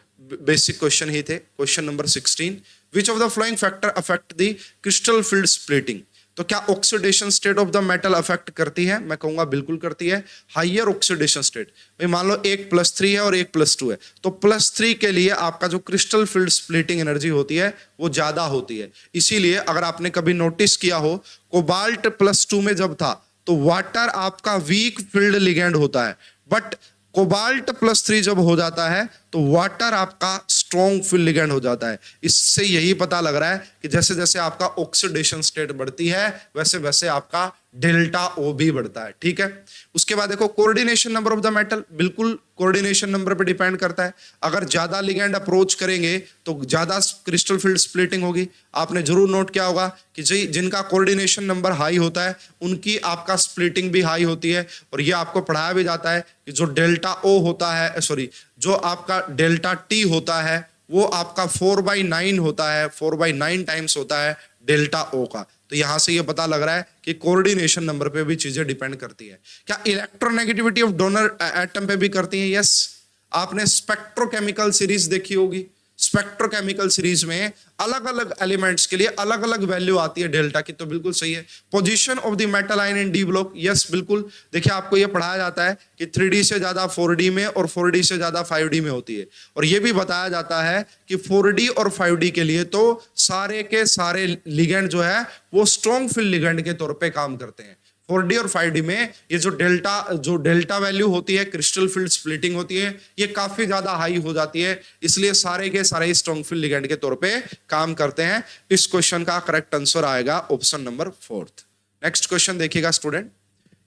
बेसिक क्वेश्चन ही थे। Question number 16, which of the flowing factor affect the crystal field splitting. तो क्या oxidation state of the metal affect करती है, मैं कहूंगा बिल्कुल करती है। हाइयर ऑक्सीडेशन स्टेट, भाई मान लो एक +3 है और एक +2 है, तो +3 के लिए आपका जो क्रिस्टल फील्ड स्प्लिटिंग एनर्जी होती है वो ज्यादा होती है। इसीलिए अगर आपने कभी नोटिस किया हो, कोबाल्ट +2 में जब था तो वाटर आपका वीक फील्ड लिगेंड होता है, बट कोबाल्ट +3 जब हो जाता है तो वाटर आपका स्ट्रॉन्ग फील्ड लिगेंड हो जाता है। इससे यही पता लग रहा है कि जैसे जैसे आपका ऑक्सीडेशन स्टेट बढ़ती है वैसे वैसे आपका डेल्टा ओ भी बढ़ता है। ठीक है, उसके बाद देखो coordination number of the metal, बिल्कुल कोऑर्डिनेशन नंबर पे डिपेंड करता है। अगर ज्यादा लिगेंड अप्रोच करेंगे तो ज्यादा क्रिस्टल फील्ड स्प्लिटिंग होगी। आपने जरूर नोट किया होगा कि जी जिनका कोऑर्डिनेशन नंबर हाई होता है उनकी आपका स्प्लिटिंग भी हाई होती है। और ये आपको पढ़ाया भी जाता है कि जो डेल्टा ओ होता है, सॉरी, जो आपका डेल्टा टी होता है वो आपका 4/9 होता है, 4/9 टाइम्स होता है डेल्टा ओ का। तो यहां से ये पता लग रहा है कि कोऑर्डिनेशन नंबर पे भी चीजें डिपेंड करती है। क्या इलेक्ट्रोनेगेटिविटी ऑफ डोनर एटम पे भी करती है? यस, आपने स्पेक्ट्रोकेमिकल सीरीज देखी होगी। स्पेक्ट्रोकेमिकल सीरीज में अलग अलग एलिमेंट्स के लिए अलग अलग वैल्यू आती है डेल्टा की, तो बिल्कुल सही है। Position of the metal ion in D block, yes बिल्कुल। देखिए आपको ये पढ़ाया जाता है कि 3D से ज्यादा 4D में और 4D से ज्यादा 5D में होती है। और ये भी बताया जाता है कि 4D और 5D के लिए तो सारे के सारे लिगेंड जो है वो स्ट्रॉन्ग फील्ड लिगेंड के तौर पे काम करते हैं। 4D और 5D में ये जो डेल्टा वैल्यू होती है, क्रिस्टल फील्ड स्प्लिटिंग होती है, ये काफी ज्यादा हाई हो जाती है, इसलिए सारे के सारे स्ट्रॉन्ग फील्ड लिगेंड के तौर पे काम करते हैं। इस क्वेश्चन का करेक्ट आंसर आएगा ऑप्शन नंबर 4। नेक्स्ट क्वेश्चन देखिएगा स्टूडेंट।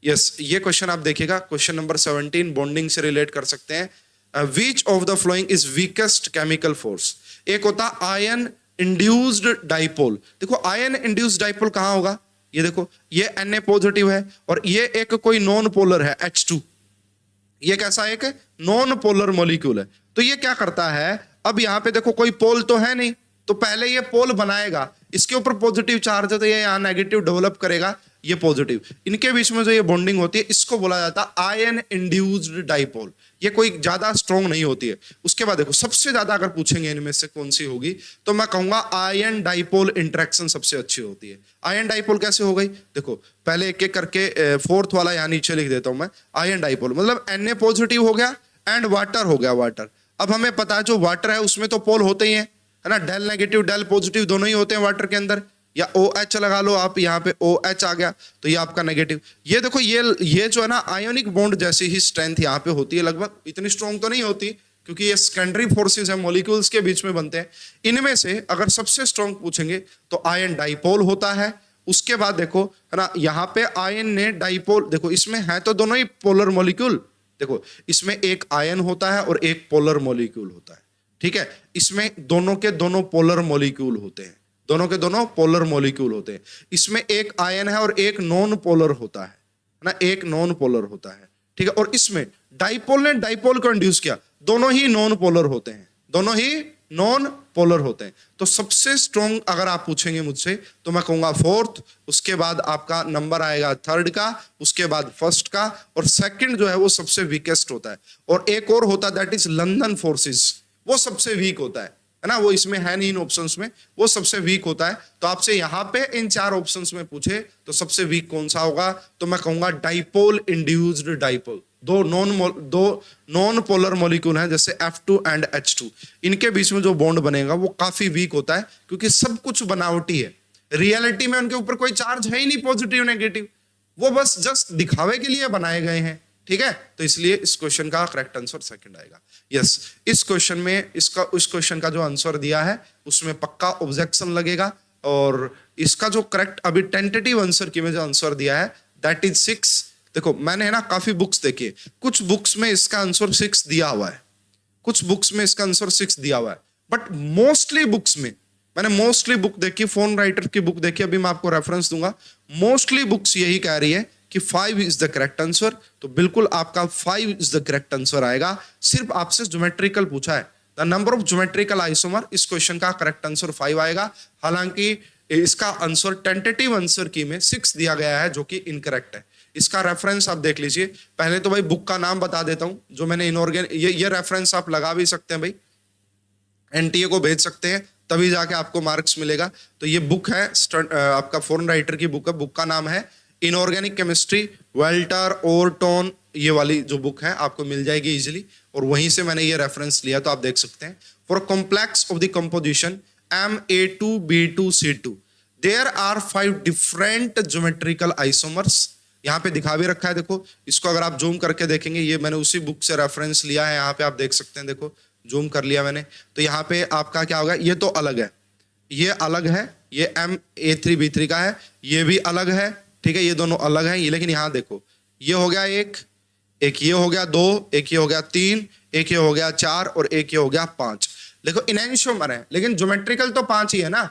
यस, ये क्वेश्चन आप देखिएगा, क्वेश्चन नंबर 17 बॉन्डिंग से रिलेट कर सकते हैं। विच of the following is weakest chemical force. एक होता आयन इंड्यूस्ड डाइपोल। देखो आयन इंड्यूस्ड डाइपोल कहां होगा, ये देखो ये Na पॉजिटिव है और ये एक कोई नॉन पोलर है H2। ये कैसा एक नॉन पोलर मॉलिक्यूल है। तो ये क्या करता है, अब यहां पे देखो कोई पोल तो है नहीं, तो पहले ये पोल बनाएगा, इसके ऊपर पॉजिटिव चार्ज है तो ये यहां नेगेटिव डेवलप करेगा, ये पॉजिटिव। इनके बीच में जो ये बॉन्डिंग होती है इसको बोला जाता है आयन इंड्यूस्ड डाइपोल। ये कोई ज्यादा स्ट्रॉन्ग नहीं होती है। उसके बाद देखो सबसे ज्यादा अगर पूछेंगे इनमें से कौन सी होगी, तो मैं कहूंगा आयन डाइपोल इंटरेक्शन सबसे अच्छी होती है। आयन डाइपोल कैसे हो गई, देखो पहले एक एक करके फोर्थ वाला यहाँ नीचे लिख देता हूं मैं। आयन डाइपोल मतलब Na पॉजिटिव हो गया एंड वाटर हो गया, वाटर। अब हमें पता है जो वाटर है उसमें तो पोल होते ही है ना, डेल नेगेटिव डेल पॉजिटिव दोनों ही होते हैं वाटर के अंदर। या OH लगा लो आप, यहाँ पे OH आ गया तो ये आपका नेगेटिव। ये देखो ये जो है ना आयोनिक बॉन्ड जैसी ही स्ट्रेंथ यहाँ पे होती है, लगभग इतनी स्ट्रॉन्ग तो नहीं होती क्योंकि ये सेकेंडरी फोर्सेस है, मॉलिक्यूल्स के बीच में बनते हैं। इनमें से अगर सबसे स्ट्रॉन्ग पूछेंगे तो आयन डाइपोल होता है। उसके बाद देखो है ना, यहाँ पे आयन ने डाइपोल, देखो इसमें है तो दोनों ही पोलर मॉलिक्यूल। देखो इसमें एक आयन होता है और एक पोलर मॉलिक्यूल होता है, ठीक है। इसमें दोनों के दोनों पोलर मॉलिक्यूल होते हैं, दोनों के दोनों पोलर मॉलिक्यूल होते हैं। इसमें एक आयन है और एक नॉन पोलर होता है ना, एक नॉन पोलर होता है, ठीक है। और इसमें डाइपोल ने डाइपोल को इंड्यूस किया, दोनों ही नॉन पोलर होते हैं, दोनों ही नॉन पोलर होते हैं। तो सबसे स्ट्रॉन्ग अगर आप पूछेंगे मुझसे तो मैं कहूंगा फोर्थ, उसके बाद आपका नंबर आएगा थर्ड का, उसके बाद फर्स्ट का, और सेकंड जो है वो सबसे वीकेस्ट होता है। और एक और होता है दैट इज लंदन फोर्सेस, वो सबसे वीक होता है ना, वो इसमें है नहीं इन ऑप्शंस में, वो सबसे वीक होता है। तो आपसे यहां पे इन 4 ऑप्शंस में पूछे तो सबसे वीक कौन सा होगा, तो मैं कहूंगा डाइपोल इंड्यूस्ड डाइपोल। दो नॉन पोलर मॉलिक्यूल हैं जैसे F2 एंड H2, इनके बीच में जो बॉन्ड बनेगा वो काफी वीक होता है, क्योंकि सब कुछ बनावटी है। रियलिटी में उनके ऊपर कोई चार्ज है ही नहीं पॉजिटिव नेगेटिव, वो बस जस्ट दिखावे के लिए बनाए गए हैं। ठीक है, तो इसलिए इस क्वेश्चन का करेक्ट आंसर सेकंड आएगा। यस, इस क्वेश्चन में उस क्वेश्चन का जो आंसर दिया है उसमें पक्का ऑब्जेक्शन लगेगा, और इसका जो करेक्ट अभी टेंटेटिव आंसर की में जो आंसर दिया है दैट इज 6। देखो मैंने है ना काफी बुक्स देखी है, कुछ बुक्स में इसका आंसर 6 दिया हुआ है, कुछ बुक्स में इसका आंसर 6 दिया हुआ है, बट मोस्टली बुक्स में, मैंने मोस्टली बुक देखी, फोन राइटर की बुक देखी, अभी मैं आपको रेफरेंस दूंगा, मोस्टली बुक्स यही कह रही है कि 5 इज द करेक्ट आंसर। तो बिल्कुल आपका 5 इज द करेक्ट आंसर आएगा। सिर्फ आपसे ज्योमेट्रिकल पूछा है, the number of geometrical isomer, इस क्वेश्चन का करेक्ट आंसर 5 आएगा। हालांकि इसका आंसर टेंटेटिव आंसर की में 6 दिया गया है जो कि इनकरेक्ट है। इसका रेफरेंस आप देख लीजिए। पहले तो भाई बुक का नाम बता देता हूं जो मैंने इनऑर्गेनिक, ये रेफरेंस आप लगा भी सकते हैं भाई, एनटीए को भेज सकते हैं तभी जाके आपको मार्क्स मिलेगा। तो ये बुक है आपका फॉरेन राइटर की बुक है, बुक का नाम है इनऑर्गेनिक केमिस्ट्री, वेल्टर ओरटोन, ये वाली जो बुक है आपको मिल जाएगी इजीली, और वहीं से मैंने ये रेफरेंस लिया, तो आप देख सकते हैं। For complex of the composition Ma2B2C2 there are 5 different geometrical isomers. यहाँ पे दिखा भी रखा है, देखो इसको अगर आप जूम करके देखेंगे, ये मैंने उसी बुक से रेफरेंस लिया है, यहाँ पे आप देख सकते हैं, देखो जूम कर लिया मैंने। तो यहाँ पे आपका क्या होगा, ये तो अलग है, ये अलग है, ये Ma3B3 का है, ये भी अलग है, ठीक है, ये दोनों अलग हैं। ये लेकिन यहाँ देखो, ये हो गया एक ये हो गया 2, एक ये हो गया 3, एक ये हो गया 4, और एक ये हो गया 5। देखो इनएंशियोमर है, लेकिन ज्योमेट्रिकल तो 5 ही है ना,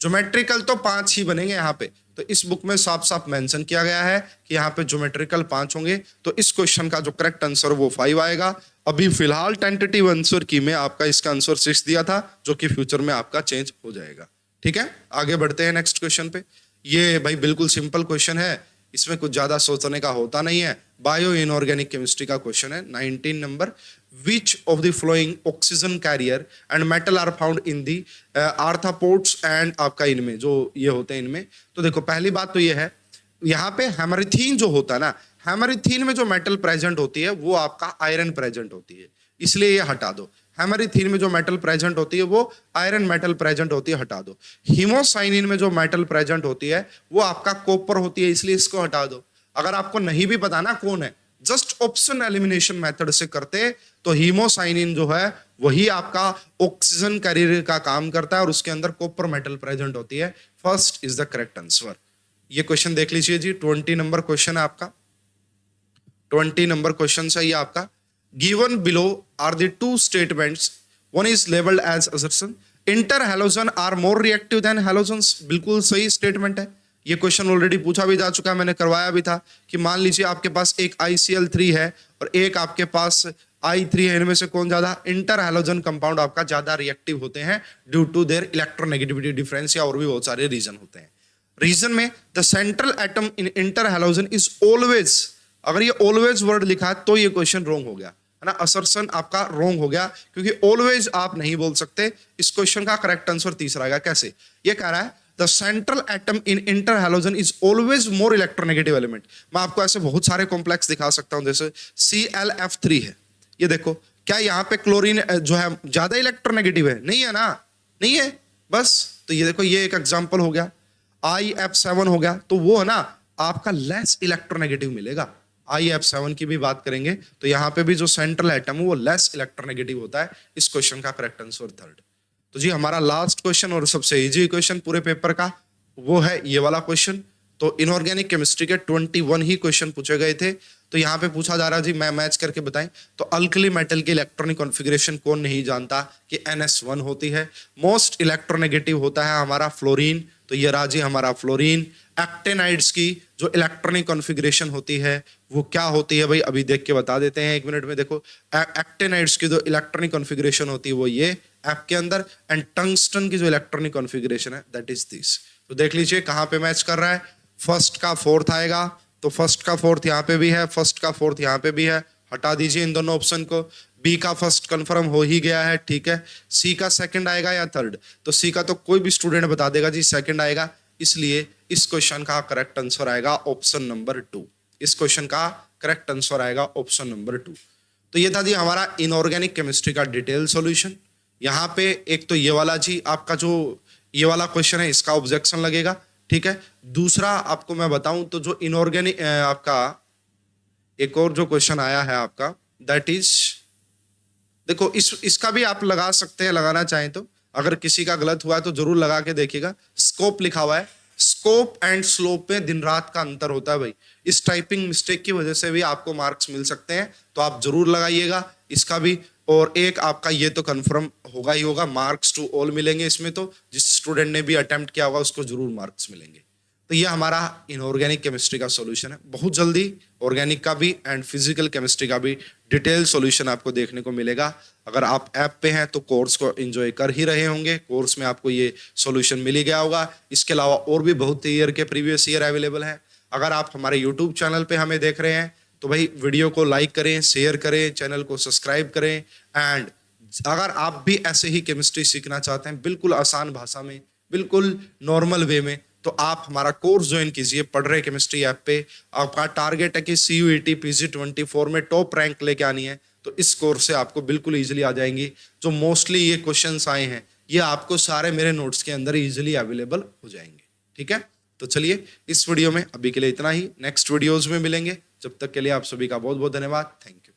ज्योमेट्रिकल तो 5 ही बनेंगे यहाँ पे। तो इस बुक में साफ साफ मेंशन किया गया है कि यहाँ पे ज्योमेट्रिकल 5 होंगे। तो इस क्वेश्चन का जो करेक्ट आंसर वो 5 आएगा। अभी फिलहाल टेंटेटिव आंसर की में आपका इसका आंसर 6 दिया था, जो कि फ्यूचर में आपका चेंज हो जाएगा। ठीक है, आगे बढ़ते हैं नेक्स्ट क्वेश्चन पे। ये भाई बिल्कुल सिंपल क्वेश्चन है, इसमें कुछ ज्यादा सोचने का होता नहीं है। बायो इनऑर्गेनिक केमिस्ट्री का क्वेश्चन है, 19 number. Which of the following oxygen carrier and metal are found in the arthropods and आपका इनमें जो ये होते हैं इनमें। तो देखो पहली बात तो ये है, यहाँ पे हेमरिथीन जो होता है ना, हेमरिथीन में जो मेटल प्रेजेंट होती है वो आपका आयरन प्रेजेंट होती है, इसलिए ये हटा दो। हेमरिथीन में जो मेटल प्रेजेंट होती है वो आयरन मेटल प्रेजेंट होती है, हटा दो। हीमोसाइनिन में जो मेटल प्रेजेंट होती है वो आपका कॉपर होती है, इसलिए इसको हटा दो। अगर आपको नहीं भी पता ना कौन है, जस्ट ऑप्शन एलिमिनेशन मेथड से करते तो हीमोसाइनिन जो है वही आपका ऑक्सीजन कैरियर का काम करता है, और उसके अंदर कॉपर मेटल प्रेजेंट होती है। First is the correct answer. ये क्वेश्चन देख लीजिए जी, 20 नंबर क्वेश्चन है आपका, 20 नंबर क्वेश्चन है ये आपका। Given below are the two statements. One is labeled as assertion. Interhalogen are more reactive than halogens. बिल्कुल सही स्टेटमेंट है। ये क्वेश्चन ऑलरेडी पूछा भी जा चुका है, मैंने करवाया भी था कि मान लीजिए आपके पास एक ICl3 है और एक आपके पास I3 है, इनमें से कौन ज्यादा, इंटर हैलोजन कंपाउंड आपका ज्यादा रिएक्टिव होते हैं due to their electronegativity difference, या और भी बहुत सारे रीजन होते हैं। रीजन में the central atom in inter halogen is always, अगर ये ऑलवेज वर्ड लिखा है तो ये क्वेश्चन रॉन्ग हो गया है ना, असर्शन आपका रॉन्ग हो गया, क्योंकि ऑलवेज आप नहीं बोल सकते। इस क्वेश्चन का करेक्ट आंसर तीसरा आएगा। कैसे, ये कह रहा है the central atom in inter halogen is always more electronegative element. मैं आपको ऐसे बहुत सारे कॉम्प्लेक्स दिखा सकता हूं, जैसे ClF3 है, ये देखो, क्या यहाँ पे क्लोरीन जो है ज्यादा इलेक्ट्रोनेगेटिव है? नहीं है ना, नहीं है बस। तो ये देखो, ये एक एग्जांपल हो गया। IF7 हो गया, तो वो है ना आपका लेस इलेक्ट्रोनेगेटिव मिलेगा। IF7 की भी बात करेंगे तो यहाँ पे भी जो सेंट्रल एटम है वो लेस इलेक्ट्रोनेगेटिव होता है। इस क्वेश्चन का करेक्ट आंसर थर्ड। तो जी हमारा लास्ट क्वेश्चन और सबसे इजी क्वेश्चन पूरे पेपर का वो है ये वाला क्वेश्चन। तो इनऑर्गेनिक केमिस्ट्री के 21 ही क्वेश्चन पूछे गए थे। तो यहाँ पे पूछा जा रहा है जी, मैं मैच करके बताएं तो अल्कली मेटल की इलेक्ट्रॉनिक कॉन्फ़िगरेशन कौन नहीं जानता कि NS1 होती है। मोस्ट इलेक्ट्रोनेगेटिव होता है हमारा फ्लोरीन, तो ये राजी हमारा फ्लोरीन। एक्टेनाइड्स की जो इलेक्ट्रॉनिक कॉन्फ़िगरेशन होती है वो क्या होती है भाई, अभी देख के बता देते हैं 1 मिनट में। देखो एक्टिनाइड्स की जो इलेक्ट्रॉनिक कॉन्फ़िगरेशन होती है वो ये ऐप के अंदर, एंड टंगस्टन की जो इलेक्ट्रॉनिक कॉन्फ़िगरेशन है दैट इज दिस। तो देख लीजिए कहाँ पे मैच कर रहा है, फर्स्ट का फोर्थ आएगा, तो फर्स्ट का फोर्थ यहाँ पे भी है, फर्स्ट का फोर्थ यहाँ पे भी है, हटा दीजिए इन दोनों ऑप्शन को। बी का फर्स्ट कंफर्म हो ही गया है, ठीक है। सी का सेकंड आएगा या थर्ड, तो सी का तो कोई भी स्टूडेंट बता देगा जी सेकंड आएगा, इसलिए इस क्वेश्चन का करेक्ट आंसर आएगा ऑप्शन नंबर 2। इस क्वेश्चन का करेक्ट आंसर आएगा ऑप्शन नंबर 2। तो ये था जी हमारा इनऑर्गेनिक केमिस्ट्री का डिटेल सॉल्यूशन। यहाँ पे एक तो ये वाला जी आपका जो ये वाला क्वेश्चन है इसका ऑब्जेक्शन लगेगा, ठीक है। दूसरा आपको मैं बताऊं तो जो इनऑर्गेनिक आपका एक और जो क्वेश्चन आया है आपका दैट इज, देखो इसका भी आप लगा सकते हैं, लगाना चाहें तो। अगर किसी का गलत हुआ है तो जरूर लगा के देखिएगा। स्कोप लिखा हुआ है, स्कोप एंड स्लोप में दिन रात का अंतर होता है भाई। इस टाइपिंग मिस्टेक की वजह से भी आपको मार्क्स मिल सकते हैं, तो आप जरूर लगाइएगा इसका भी। और एक आपका ये तो कंफर्म होगा ही होगा, मार्क्स टू ऑल मिलेंगे इसमें, तो जिस स्टूडेंट ने भी अटेम्प्ट किया होगा उसको जरूर मार्क्स मिलेंगे। तो ये हमारा इनऑर्गेनिक केमिस्ट्री का सॉल्यूशन है। बहुत जल्दी ऑर्गेनिक का भी एंड फिजिकल केमिस्ट्री का भी डिटेल सॉल्यूशन आपको देखने को मिलेगा। अगर आप ऐप पे हैं तो कोर्स को एंजॉय कर ही रहे होंगे, कोर्स में आपको ये सॉल्यूशन मिल ही गया होगा। इसके अलावा और भी बहुत ईयर के प्रीवियस ईयर अवेलेबल हैं। अगर आप हमारे यूट्यूब चैनल पे हमें देख रहे हैं तो भाई वीडियो को लाइक करें, शेयर करें, चैनल को सब्सक्राइब करें। एंड अगर आप भी ऐसे ही केमिस्ट्री सीखना चाहते हैं बिल्कुल आसान भाषा में, बिल्कुल नॉर्मल वे में, तो आप हमारा कोर्स ज्वाइन कीजिए पढ़ रहे केमिस्ट्री ऐप पे। आपका टारगेट है कि CUET PG24 में टॉप रैंक लेके आनी है, तो इस कोर्स से आपको बिल्कुल इजीली आ जाएंगी। जो मोस्टली ये क्वेश्चंस आए हैं ये आपको सारे मेरे नोट्स के अंदर इजीली अवेलेबल हो जाएंगे, ठीक है। तो चलिए इस वीडियो में अभी के लिए इतना ही, नेक्स्ट वीडियोज में मिलेंगे। जब तक के लिए आप सभी का बहुत बहुत धन्यवाद, थैंक यू।